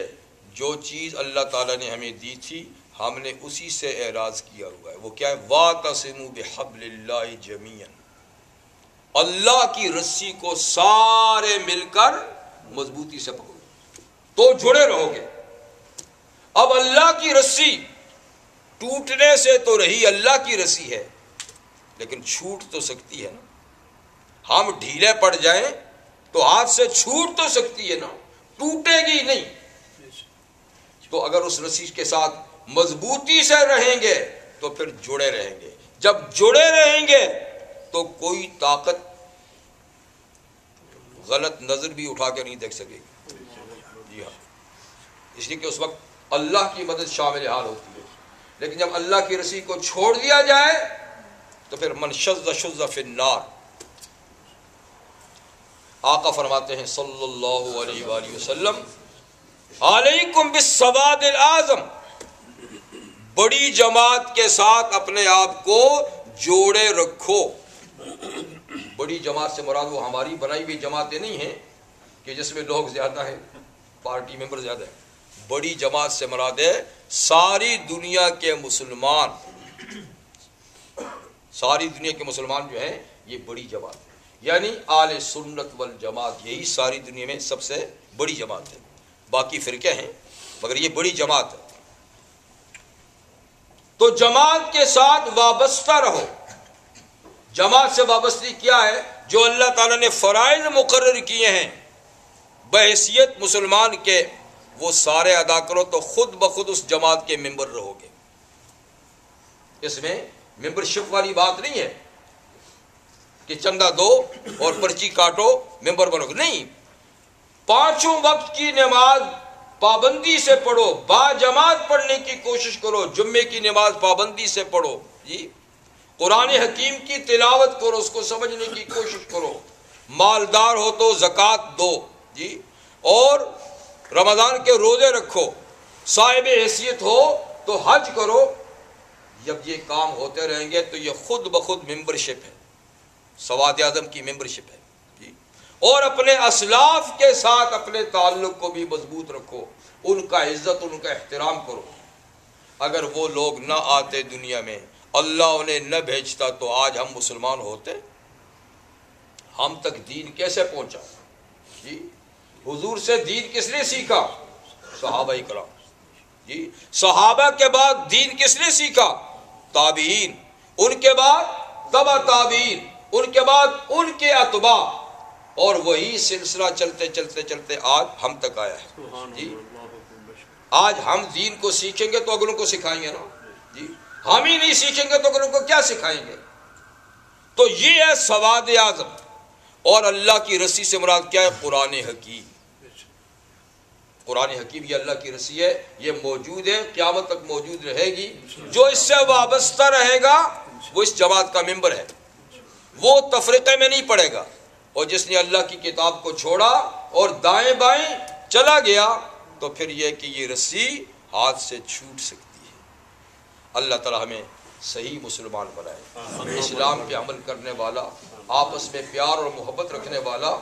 جو چیز اللہ تعالیٰ نے ہمیں دی تھی، ہم نے اسی سے اعراض کیا ہوا ہے. وہ کیا ہے؟ وَاعْتَصِمُوا بِحَبْلِ اللَّهِ جَمِيعًا، اللہ کی رسی کو سارے مل کر مضبوطی سے پکڑو تو جڑے رہو گے. اب اللہ کی رسی ٹوٹنے سے تو رہی اللہ کی رسی ہے، لیکن چھوٹ تو سکتی ہے نا. ہم ڈھیلے پڑ جائیں تو ہاتھ سے چھوٹ تو سکتی ہے نا، ٹوٹے گی نہیں. تو اگر اس رسی کے ساتھ مضبوطی سے رہیں گے تو پھر جڑے رہیں گے. جب جڑے رہیں گے تو کوئی طاقت غلط نظر بھی اٹھا کے نہیں دیکھ سکے گی. جی ہاں، اس لیے کہ اس وقت اللہ کی مدد شامل حال ہوتی ہے. لیکن جب اللہ کی رسی کو چھوڑ دیا جائے تو پھر من شذ شذ فی النار. آقا فرماتے ہیں صلی اللہ علیہ وآلہ وسلم، علیکم بالسواد الاعظم، بڑی جماعت کے ساتھ اپنے آپ کو جوڑے رکھو. بڑی جماعت سے مراد وہ ہماری بنائی ہوئی جماعتیں نہیں ہیں کہ جس میں لوگ زیادہ ہیں، پارٹی ممبر زیادہ ہیں. بڑی جماعت سے مراد ہے ساری دنیا کے مسلمان. ساری دنیا کے مسلمان جو ہیں یہ بڑی جماعت ہے، یعنی اہل سنت والجماعت، یہی ساری دنیا میں سب سے بڑی جماعت ہے. باقی فرقے ہیں مگر یہ بڑی جماعت ہے. تو جماعت کے ساتھ وابستہ رہو. جماعت سے وابستگی کیا ہے؟ جو اللہ تعالیٰ نے فرائض مقرر کیے ہیں بحیثیت مسلمان کے، وہ سارے ادا کرو تو خود بخود اس جماعت کے ممبر رہو گے. اس میں ممبر شپ والی بات نہیں ہے کہ چندہ دو اور پرچی کاٹو ممبر بنو گے، نہیں. 5 وقت کی نماز پابندی سے پڑھو، با جماعت پڑھنے کی کوشش کرو، جمعے کی نماز پابندی سے پڑھو جی. قرآن حکیم کی تلاوت کرو، اس کو سمجھنے کی کوشش کرو. مالدار ہو تو زکوٰۃ دو جی، اور رمضان کے روزے رکھو. صاحب حیثیت ہو تو حج کرو. جب یہ کام ہوتے رہیں گے تو یہ خود بخود ممبرشپ ہے، سواد اعظم کی ممبرشپ ہے جی. اور اپنے اسلاف کے ساتھ اپنے تعلق کو بھی مضبوط رکھو، ان کا عزت، ان کا احترام کرو. اگر وہ لوگ نہ آتے دنیا میں، اللہ انہیں نہ بھیجتا، تو آج ہم مسلمان ہوتے؟ ہم تک دین کیسے پہنچا جی؟ حضور سے دین کس نے سیکھا؟ صحابہ کرام جی. صحابہ کے بعد دین کس نے سیکھا؟ تابعین. ان کے بعد تبع تابعین، ان کے بعد ان کے اتباع، اور وہی سلسلہ چلتے چلتے چلتے آج ہم تک آیا ہے جی. آج ہم دین کو سیکھیں گے تو اگلوں کو سکھائیں گے نا جی. ہم ہی نہیں سیکھیں گے تو اگلوں کو کیا سکھائیں گے؟ تو یہ ہے سواد اعظم. اور اللہ کی رسی سے مراد کیا ہے؟ قرآن حکیم. قرآن حکیم یہ اللہ کی رسی ہے، یہ موجود ہے، قیامت تک موجود رہے گی. جو اس سے وابستہ رہے گا وہ اس جماعت کا ممبر ہے، وہ تفریقے میں نہیں پڑے گا. اور جس نے اللہ کی کتاب کو چھوڑا اور دائیں بائیں چلا گیا تو پھر یہ کہ یہ رسی ہاتھ سے چھوٹ سکتی ہے. اللہ تعالی ہمیں صحیح مسلمان بنائے، اسلام پہ عمل کرنے والا، آپس میں پیار اور محبت رکھنے والا.